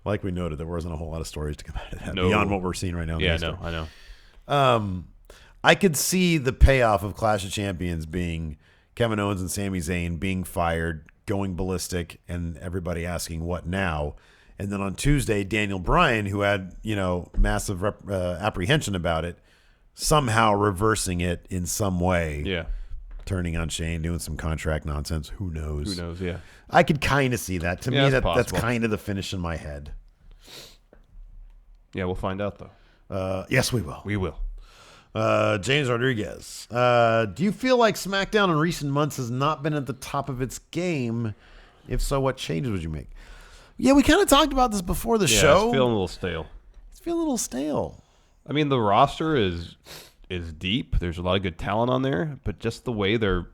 noted, there wasn't a whole lot of stories to come out of that beyond what we're seeing right now. Yeah, I know. I could see the payoff of Clash of Champions being Kevin Owens and Sami Zayn being fired, going ballistic, and everybody asking what now. And then on Tuesday, Daniel Bryan, who had massive apprehension about it, somehow reversing it in some way. Yeah. Turning on Shane, doing some contract nonsense. Who knows? Yeah. I could kind of see that. To me, that's kind of the finish in my head. Yeah, we'll find out, though. Yes, we will. We will. James Rodriguez. Do you feel like SmackDown in recent months has not been at the top of its game? If so, what changes would you make? Yeah, we kind of talked about this before the show. It's feeling a little stale. It's feeling a little stale. I mean, the roster is deep. There's a lot of good talent on there, but just the way the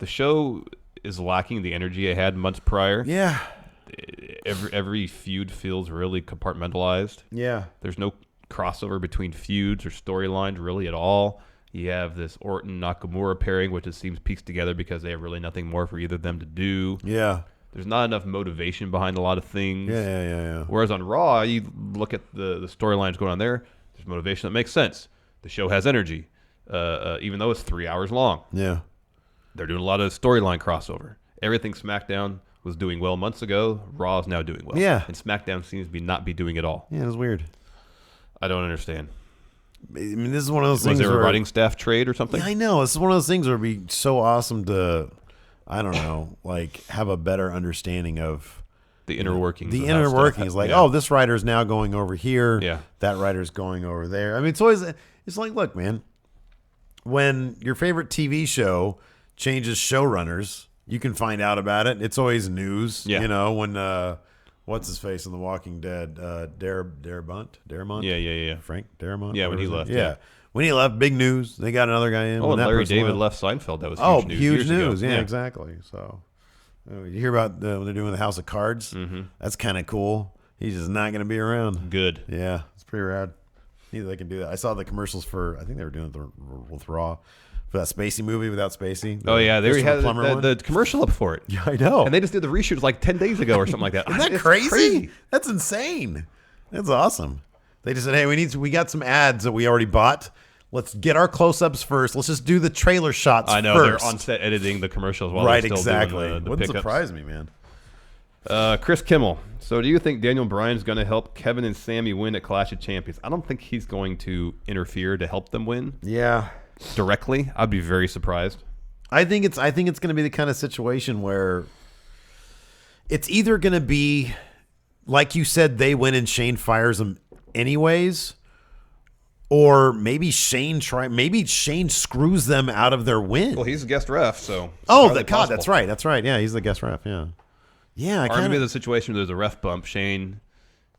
show is lacking the energy it had months prior. Yeah. Every feud feels really compartmentalized. Yeah. There's no crossover between feuds or storylines really at all. You have this Orton-Nakamura pairing, which it seems pieced together because they have really nothing more for either of them to do. Yeah. There's not enough motivation behind a lot of things. Yeah. Whereas on Raw, you look at the storylines going on there, there's motivation that makes sense. The show has energy, even though it's 3 hours long. Yeah. They're doing a lot of storyline crossover. Everything SmackDown was doing well months ago, Raw is now doing well. Yeah. And SmackDown seems to not be doing it all. Yeah, it was weird. I don't understand. I mean, this is one of those things. Was there where, a writing staff trade or something? Yeah, I know. This is one of those things where it'd be so awesome to, I don't know, like have a better understanding of the inner workings. The inner workings, like, oh, this writer's now going over here. Yeah. That writer's going over there. I mean, it's like, look, man, when your favorite TV show changes showrunners, you can find out about it. It's always news. Yeah. When what's his face in The Walking Dead, Darabont? Yeah. Frank Darabont? Yeah, when he left. Yeah. When he left, big news. They got another guy in. Oh, when and that Larry person David left Seinfeld. That was huge news. Huge news. Ago. Yeah, exactly. So you hear about when they're doing the House of Cards? Mm-hmm. That's kind of cool. He's just not going to be around. Good. Yeah, it's pretty rad. Neither they can do that. I saw the commercials for, I think they were doing it with Raw, for that Spacey movie without Spacey. Oh, yeah. They had the commercial up for it. Yeah, I know. And they just did the reshoot like 10 days ago or something like that. Isn't that crazy? That's insane. That's awesome. They just said, hey, we got some ads that we already bought. Let's get our close-ups first. Let's just do the trailer shots first. I know. They're on set editing the commercials while they're still doing the Wouldn't pickups. surprise me, man. Chris Kimmel. So do you think Daniel Bryan's going to help Kevin and Sami win at Clash of Champions? I don't think he's going to interfere to help them win. Yeah. Directly. I'd be very surprised. I think it's going to be the kind of situation where it's either going to be, like you said, they win and Shane fires them anyways, or maybe Shane screws them out of their win. Well, he's a guest ref, so. God, that's right. That's right. Yeah, he's the guest ref. Yeah. Yeah, or maybe the situation where there's a ref bump. Shane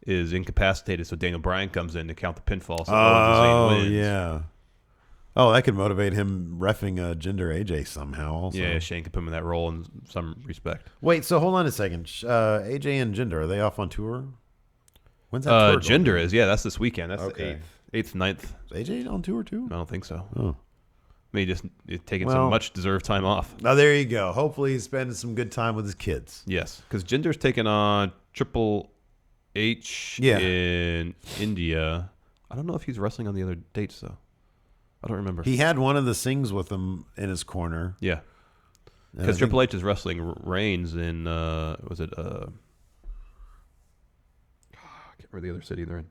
is incapacitated, so Daniel Bryan comes in to count the pinfall. So Owens and Zayn wins. Yeah. Oh, that could motivate him reffing Jinder AJ somehow. Also. Yeah, Shane could put him in that role in some respect. Wait, so hold on a second. AJ and Jinder, are they off on tour? When's that tour Gender going? is, yeah, that's this weekend. That's Okay. the 8th, 9th. Is AJ on tour too? I don't think so. Oh. Maybe just taking Well- some much-deserved time off. Now there you go. Hopefully he's spending some good time with his kids. Yes, because Ginger's taking on Triple H in India. I don't know if he's wrestling on the other dates, though. I don't remember. He had one of the Sings with him in his corner. Yeah. And I Because think- Triple H is wrestling Reigns in, was it, I can't remember the other city they're in.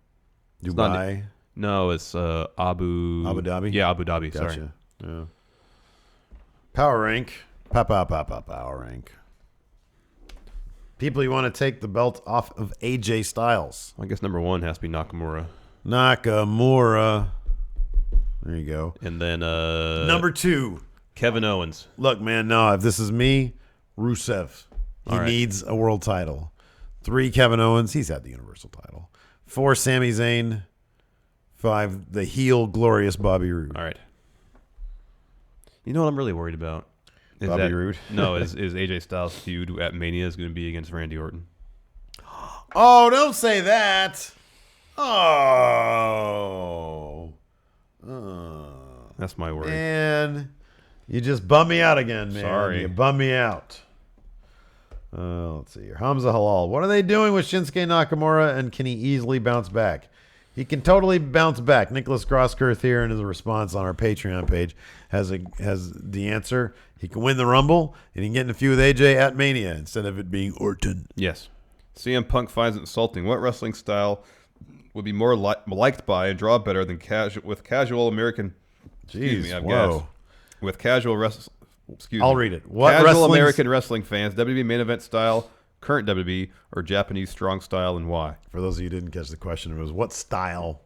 Dubai. No, it's Abu Dhabi? Yeah, Abu Dhabi. Gotcha. Sorry. Yeah. Power rank. Power rank. People you want to take the belt off of AJ Styles. I guess number 1 has to be Nakamura. Nakamura. There you go. And then Number 2. Kevin Owens. Look, man, no, if this is me, Rusev. He All right. needs a world title. 3, Kevin Owens. He's had the Universal title. 4, Sami Zayn. 5, the heel, glorious Bobby Roode. All right. You know what I'm really worried about? Is Bobby Roode? No, is AJ Styles' feud at Mania is going to be against Randy Orton. Oh, don't say that. Oh. That's my worry. Man, you just bummed me out again, man. Sorry. You bummed me out. Let's see here. Hamza Halal. What are they doing with Shinsuke Nakamura, and can he easily bounce back? He can totally bounce back. Nicholas Grosskirth here in his response on our Patreon page has the answer. He can win the Rumble, and he can get in a feud with AJ at Mania instead of it being Orton. Yes. CM Punk finds it insulting. What wrestling style would be more liked by and draw better than casual American? Excuse me, I've whoa. gas. With casual I'll read it. What casual wrestling's- American wrestling fans, WWE main event style, current WWE, or Japanese strong style, and why? For those of you who didn't catch the question, it was what style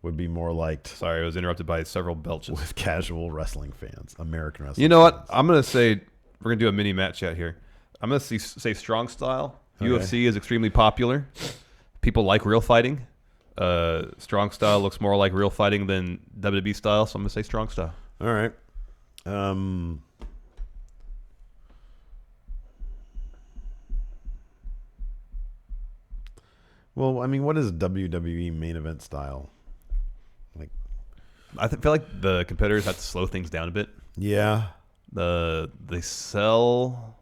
would be more liked Sorry, I was interrupted by several belches. with casual wrestling fans, American wrestling You know what? fans. I'm going to say we're going to do a mini match chat here. I'm going to say strong style. Okay. UFC is extremely popular. People like real fighting. Strong style looks more like real fighting than WWE style, so I'm going to say strong style. All right. Well, I mean, what is WWE main event style? Like, I feel like the competitors have to slow things down a bit. yeah. They sell.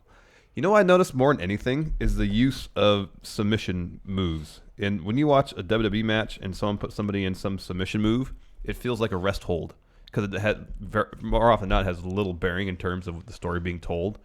You know what I noticed more than anything is the use of submission moves. And when you watch a WWE match and someone puts somebody in some submission move, it feels like a rest hold because it has more often than not has little bearing in terms of the story being told.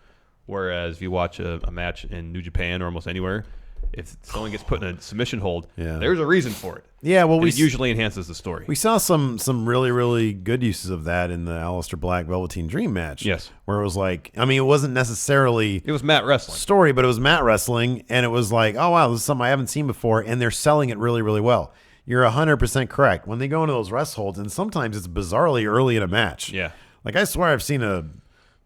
Whereas if you watch a match in New Japan or almost anywhere, if someone gets put in a submission hold, Yeah. there's a reason for it. Yeah, well, And we it usually enhances the story. We saw some really, really good uses of that in the Aleister Black Velveteen Dream match. Yes. Where it was like, I mean, it wasn't necessarily It was Matt wrestling. story, but it was mat wrestling, and it was like, oh, wow, this is something I haven't seen before, and they're selling it really, really well. You're 100% correct. When they go into those rest holds, and sometimes it's bizarrely early in a match. Yeah. Like, I swear I've seen a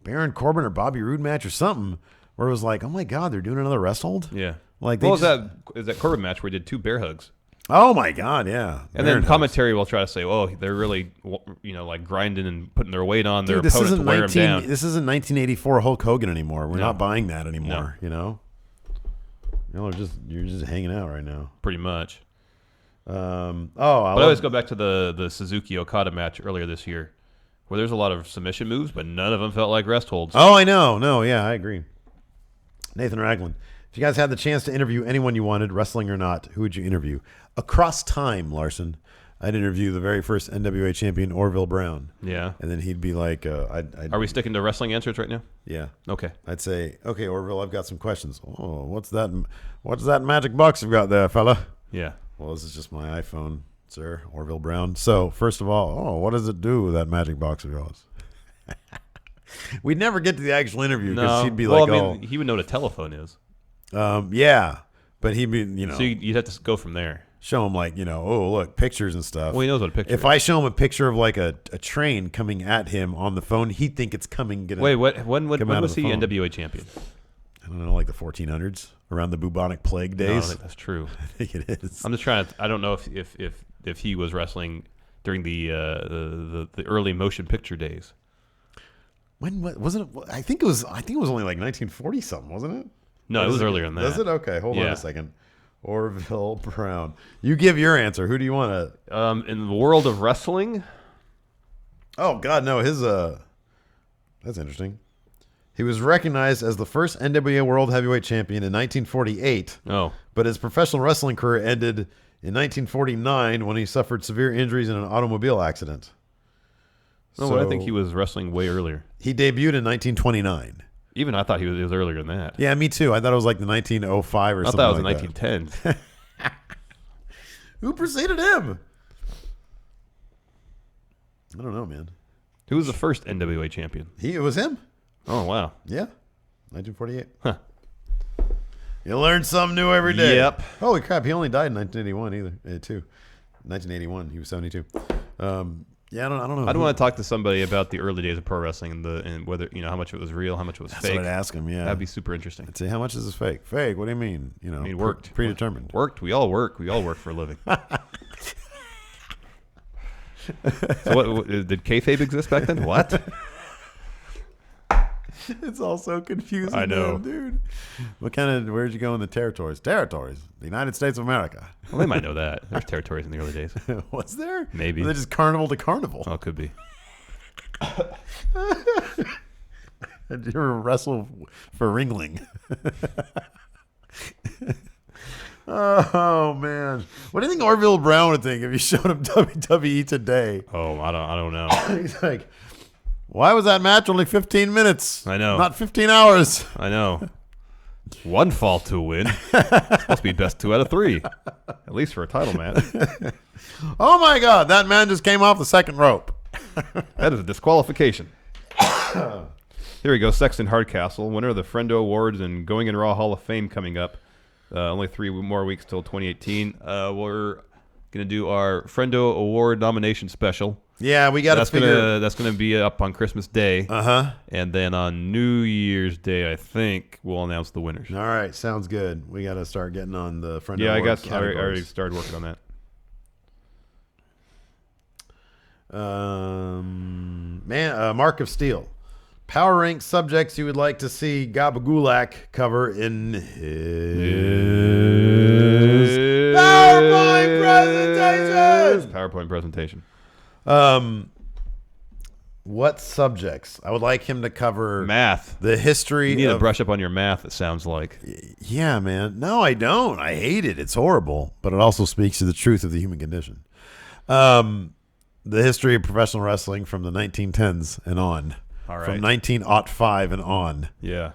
Baron Corbin or Bobby Roode match or something where it was like, oh, my God, they're doing another rest hold? Yeah. Like, they What was just- that? Is that Corbin match where he did 2 bear hugs? Oh, my God, yeah. And Baron then commentary will try to say, "Oh, they're really, like grinding and putting their weight on their Dude, this opponent isn't to wear them down." This isn't 1984 Hulk Hogan anymore. We're No. not buying that anymore. No. You know, you're just hanging out right now. Pretty much. But But I always go back to the Suzuki Okada match earlier this year, where there's a lot of submission moves, but none of them felt like rest holds. Oh, I know. No, yeah, I agree. Nathan Ragland. If you guys had the chance to interview anyone you wanted, wrestling or not, who would you interview? Across time, Larson, I'd interview the very first NWA champion, Orville Brown. Yeah. And then he'd be like, Are we sticking to wrestling answers right now? Yeah. Okay. I'd say, okay, Orville, I've got some questions. Oh, what's that? What's that magic box you've got there, fella? Yeah. Well, this is just my iPhone, sir, Orville Brown. So, first of all, what does it do, that magic box of yours? We'd never get to the actual interview because No. she'd be well, like, he would know what a telephone is, yeah. But he'd be, so you'd have to go from there. show him like, oh, look, pictures and stuff. Well, he knows what a picture If is. I show him a picture of like a train coming at him on the phone, he'd think it's coming. Wait, when come out of was the he phone. NWA champion? I don't know, like the 1400s, around the bubonic plague No, I don't days. think that's true. I think it is. I'm just trying to. I don't know if he was wrestling during the early motion picture days. When wasn't it? I think it was only like 1940 something, wasn't it? No, Or it is was earlier than that. Does it? Okay, hold on Yeah. a second. Orville Brown. You give your answer. Who do you want to? In the world of wrestling, Oh God, no. That's interesting. He was recognized as the first NWA World Heavyweight Champion in 1948. oh, But his professional wrestling career ended in 1949 when he suffered severe injuries in an automobile accident. no, I think he was wrestling way earlier. He debuted in 1929. Even I thought it was earlier than that. Yeah, me too. I thought it was like the 1905 or I something. thought it was like the that. 1910s. Who preceded him? I don't know, man. Who was the first NWA champion? It was him. Oh, wow. Yeah, 1948. Huh. You learn something new every day. Yep. Holy crap! He only died in 1981 too. 1981. He was 72. Yeah, I don't know. I'd want to talk to somebody about the early days of pro wrestling and whether, how much it was real, how much it was That's fake. what I'd ask him. Yeah, That'd be super interesting. I'd say, how much is this fake? Fake? What do you mean? Worked. Predetermined. Worked. We all work. We all work for a living. So what did kayfabe exist back then? What? It's all so confusing. I know. dude. Where'd you go in the territories? Territories. The United States of America. Well, they might know that. There's territories in the early days. Was there? Maybe. Or they just carnival to carnival. Oh, it could be. Did you ever wrestle for Ringling? Oh man, what do you think Orville Brown would think if you showed him WWE today? Oh, I don't know. He's like, why was that match only 15 minutes? I know. Not 15 hours. I know. One fall to win. It's supposed to be best 2 out of 3, at least for a title match. Oh my God, that man just came off the second rope. That is a disqualification. Here we go. Sexton Hardcastle, winner of the Friendo Awards and Going in Raw Hall of Fame coming up. Only 3 more weeks till 2018. We're going to do our Friendo Award nomination special. Yeah, we got to figure. That's gonna be up on Christmas Day. Uh-huh. And then on New Year's Day, I think we'll announce the winners. All right, sounds good. We got to start getting on the Friendo Yeah, Awards I already started working on that. Mark of Steel. Power rank subjects you would like to see Gabagulak cover in his PowerPoint presentation. PowerPoint presentation. What subjects? I would like him to cover Math. the history. You need to brush up on your math, it sounds like. Yeah, man. No, I don't. I hate it. It's horrible, but it also speaks to the truth of the human condition. The history of professional wrestling from the 1910s and on. All right. From 1905 and on. Yeah.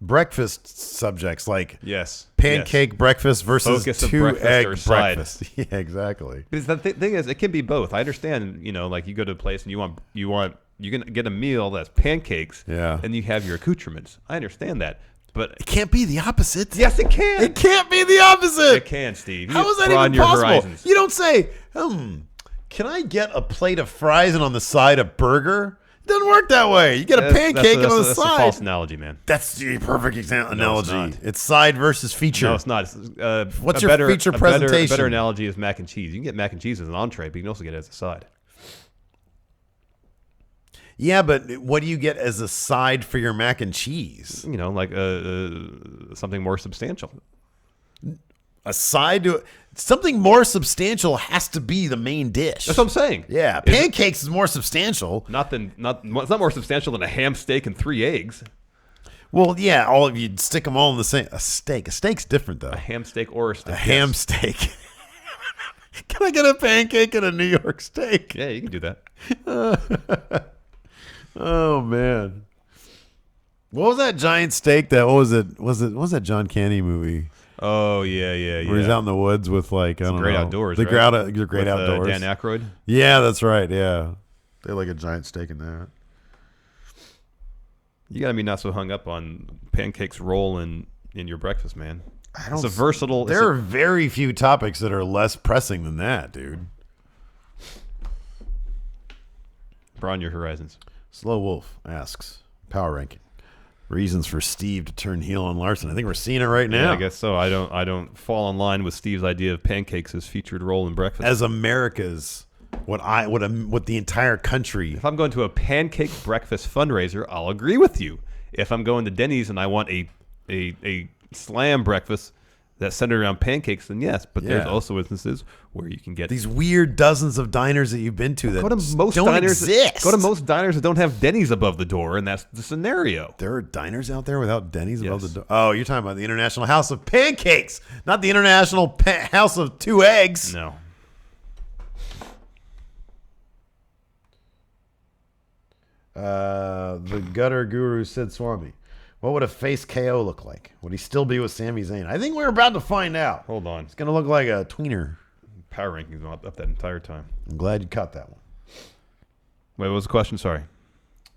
Breakfast subjects like Yes. pancake breakfast versus Focus of 2-egg breakfast or side. breakfast. Yeah, exactly. Because the thing is, it can be both. I understand, like you go to a place and you can get a meal that's pancakes, Yeah. and you have your accoutrements. I understand that, but It can't be the opposite. yes, it can. It can't be the opposite. It can, Steve. You How is that broaden even your possible? horizons. You don't say, can I get a plate of fries and on the side a burger? It doesn't work that way. You get a pancake and on the that's side. a false analogy, man. That's the perfect analogy. not. It's side versus feature. No, it's not. It's, What's a your better, feature a presentation? better analogy is mac and cheese. You can get mac and cheese as an entree, but you can also get it as a side. Yeah, but what do you get as a side for your mac and cheese? Like something more substantial. A side to something more substantial has to be the main dish. That's what I'm saying. Yeah, pancakes is more substantial. It's not more substantial than a ham steak and 3 eggs. Well, yeah, all of you'd stick them all in the same. A steak's different though. A ham steak or a steak. A ham steak. Can I get a pancake and a New York steak? Yeah, you can do that. Oh man, what was that giant steak? What was it? What was that John Candy movie? Oh yeah. Where he's out in the woods with I don't Great know. Outdoors. The right? Great With, Outdoors. Dan Aykroyd. Yeah, that's right. Yeah, they had like a giant steak in that. You gotta be not so hung up on pancakes roll in your breakfast, man. It's a versatile. There are very few topics that are less pressing than that, dude. Broaden your horizons. Slow Wolf asks, power ranking. Reasons for Steve to turn heel on Larson. I think we're seeing it right now. Yeah, I guess so. I don't fall in line with Steve's idea of pancakes as featured role in breakfast. As America's what the entire country. If I'm going to a pancake breakfast fundraiser, I'll agree with you. If I'm going to Denny's and I want a slam breakfast that's centered around pancakes, then yes. But there's also instances where you can get these weird dozens of diners that you've been to that go to most don't diners, exist. Go to most diners that don't have Denny's above the door, and that's the scenario. There are diners out there without Denny's above the door. Oh, you're talking about the International House of Pancakes, not the International House of Two Eggs. No. The gutter guru Sid Swami. What would a face KO look like? Would he still be with Sami Zayn? I think we're about to find out. Hold on. It's going to look like a tweener. Power rankings not up that entire time. I'm glad you caught that one. Wait, what was the question? Sorry.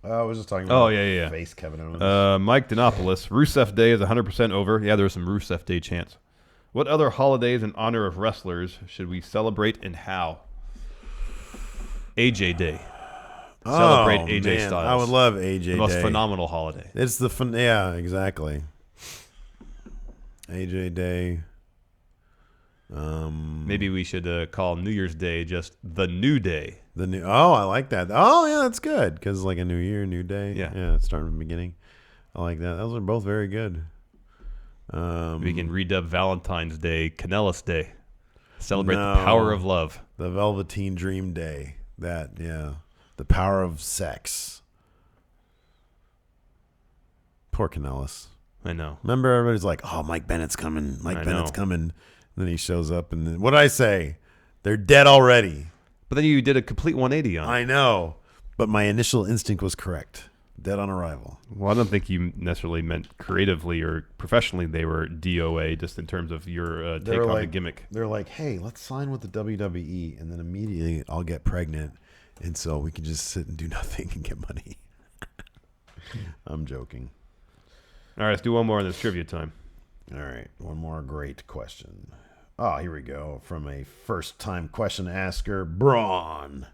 I was just talking about yeah. face Kevin Owens. Mike Dinopoulos. Rusev Day is 100% over. Yeah, there was some Rusev Day chants. What other holidays in honor of wrestlers should we celebrate and how? AJ Day. Celebrate AJ Styles. I would love AJ Day. The most phenomenal holiday. It's the fun. Yeah, exactly. AJ Day. Maybe we should call New Year's Day just the New Day. I like that. Oh yeah, that's good because like a new year, new day. Yeah, it's starting from the beginning. I like that. Those are both very good. We can redub Valentine's Day, Canellis Day. Celebrate the power of love. The Velveteen Dream Day. The power of sex. Poor Canellis. I know. Remember, everybody's like, "Oh, Mike Bennett's coming. Mike Bennett's coming." And then he shows up, and what did I say? They're dead already. But then you did a complete 180 on it. I know, but my initial instinct was correct. Dead on arrival. Well, I don't think you necessarily meant creatively or professionally they were DOA, just in terms of your take on the gimmick. They're like, "Hey, let's sign with the WWE, and then immediately I'll get pregnant, and so we can just sit and do nothing and get money." I'm joking. All right, let's do one more in this trivia time. All right, one more great question. Oh, here we go. From a first-time question asker, Braun.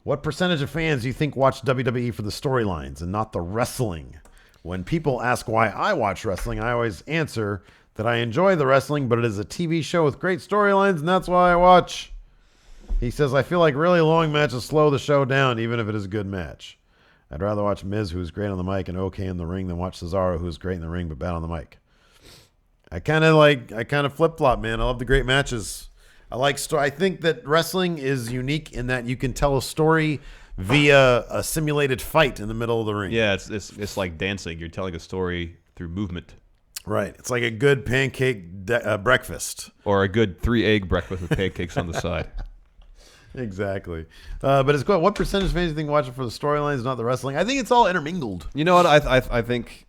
What percentage of fans do you think watch WWE for the storylines and not the wrestling? When people ask why I watch wrestling, I always answer that I enjoy the wrestling, but it is a TV show with great storylines, and that's why I watch. He says, I feel like really long matches slow the show down, even if it is a good match. I'd rather watch Miz, who's great on the mic and okay in the ring, than watch Cesaro, who's great in the ring but bad on the mic. I kind of flip-flop, man. I love the great matches. I think that wrestling is unique in that you can tell a story via a simulated fight in the middle of the ring. Yeah, it's like dancing. You're telling a story through movement. Right. It's like a good pancake breakfast. Or a good 3-egg breakfast with pancakes on the side. Exactly. But it's good. What percentage of fans do you think watch it for the storylines, not the wrestling? I think it's all intermingled. You know what? I think,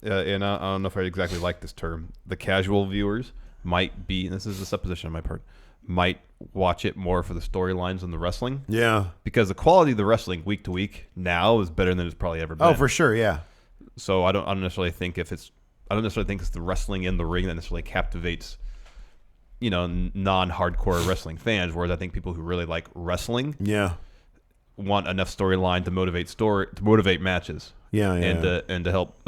and I don't know if I exactly like this term, the casual viewers might be, and this is a supposition on my part, might watch it more for the storylines than the wrestling. Yeah. Because the quality of the wrestling week to week now is better than it's probably ever been. Oh, for sure, yeah. So I don't necessarily think it's the wrestling in the ring that necessarily captivates, non-hardcore wrestling fans, whereas I think people who really like wrestling want enough storyline to motivate matches. And to help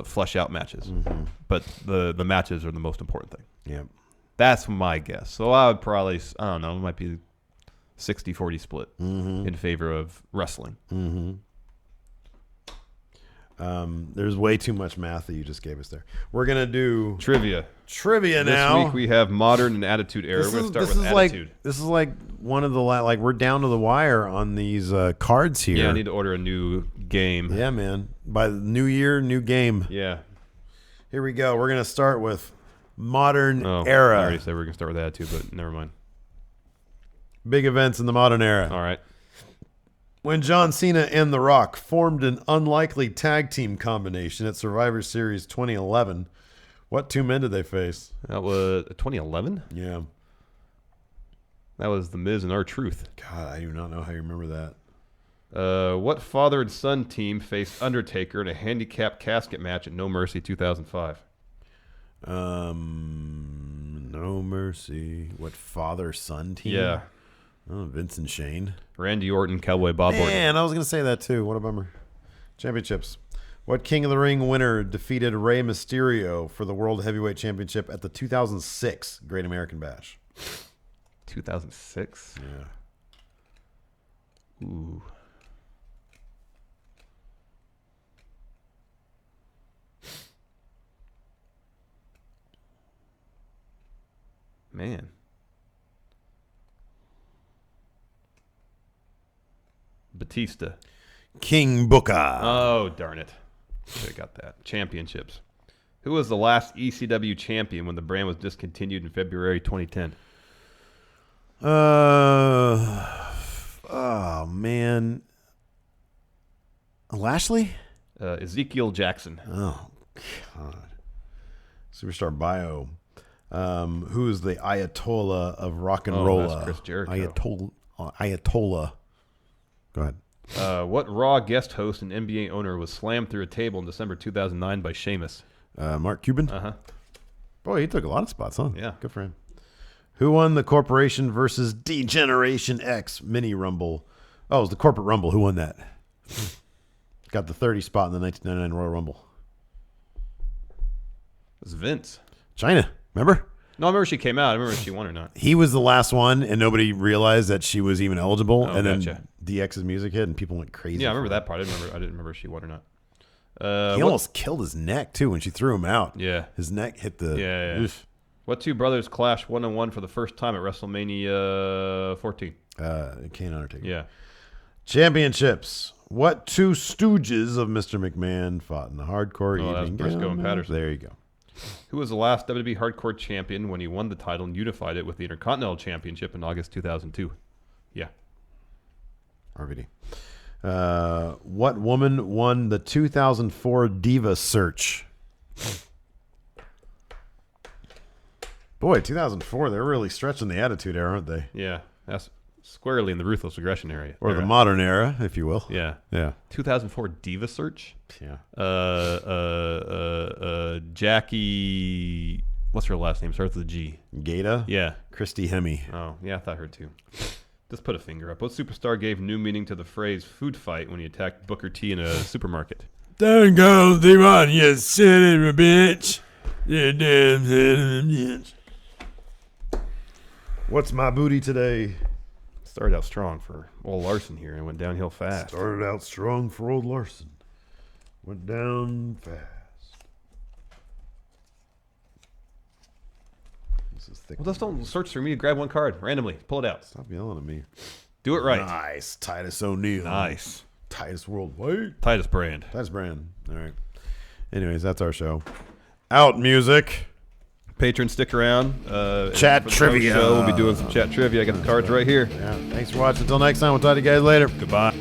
flesh out matches. Mm-hmm. But the matches are the most important thing. Yeah. That's my guess. So I would probably, I don't know, it might be 60-40 split in favor of wrestling. Mm-hmm. There's way too much math that you just gave us there. We're going to do Trivia now. This week we have Modern and Attitude Era. We're going to start with Attitude. This is like one of the, we're down to the wire on these cards here. Yeah, I need to order a new game. Yeah, man. By the new year, new game. Yeah. Here we go. We're going to start with Modern Era. I already said we were going to start with Attitude, but never mind. Big events in the Modern Era. All right. When John Cena and The Rock formed an unlikely tag team combination at Survivor Series 2011, what two men did they face? That was 2011? Yeah. That was The Miz and R-Truth. God, I do not know how you remember that. What father and son team faced Undertaker in a handicap casket match at No Mercy 2005? No Mercy. What father-son team? Yeah. Oh, Vince and Shane. Randy Orton, Cowboy Bob Orton. Man, I was going to say that too. What a bummer. Championships. What King of the Ring winner defeated Rey Mysterio for the World Heavyweight Championship at the 2006 Great American Bash? 2006? Yeah. Ooh. Batista. King Booker. Oh, darn it. Should have got that. Championships. Who was the last ECW champion when the brand was discontinued in February 2010? Oh, man. Lashley? Ezekiel Jackson. Oh, God. Superstar bio. Who is the Ayatollah of rock and roll? That's Chris Jericho. Ayatollah. Go ahead. What Raw guest host and NBA owner was slammed through a table in December 2009 by Sheamus? Mark Cuban? Uh-huh. Boy, he took a lot of spots, huh? Yeah. Good for him. Who won the Corporation versus Degeneration X mini Rumble? Oh, it was the Corporate Rumble. Who won that? Got the 30 spot in the 1999 Royal Rumble. It was Vince. China, remember? No, I remember she came out. I remember if she won or not. He was the last one, and nobody realized that she was even eligible. Oh, and gotcha. then DX's music hit, and people went crazy. Yeah, I remember that part. I didn't remember if she won or not. He almost killed his neck, too, when she threw him out. Yeah. His neck hit the... Yeah. Oof. What two brothers clashed 1-on-1 for the first time at WrestleMania 14? Kane Undertaker. Yeah. Championships. What two stooges of Mr. McMahon fought in the hardcore That's evening? Briscoe and Patterson. There you go. Who was the last WWE Hardcore champion when he won the title and unified it with the Intercontinental Championship in August 2002? Yeah. RVD. What woman won the 2004 Diva Search? Boy, 2004, they're really stretching the attitude era, aren't they? Yeah. That's squarely in the Ruthless Aggression area. Or the modern era, if you will. Yeah. Yeah. 2004 Diva Search? Yeah. Jackie, what's her last name? Starts with a G. Gata? Yeah. Christy Hemme. Oh, yeah, I thought her too. Just put a finger up. What superstar gave new meaning to the phrase food fight when he attacked Booker T in a supermarket? There goes the one, you son of a bitch. You damn son of a bitch. What's my booty today? Started out strong for old Larson here and went downhill fast. Started out strong for old Larson. Went down fast. This is thick. Well, just don't search for me. Grab one card randomly. Pull it out. Stop yelling at me. Do it right. Nice. Titus O'Neil. Nice. Titus Worldwide. Titus Brand. Titus Brand. All right. Anyways, that's our show. Out music. Patrons, stick around. Chat for the trivia. Show, we'll be doing some chat trivia. I got the cards right here. Yeah. Thanks for watching. Until next time, we'll talk to you guys later. Goodbye.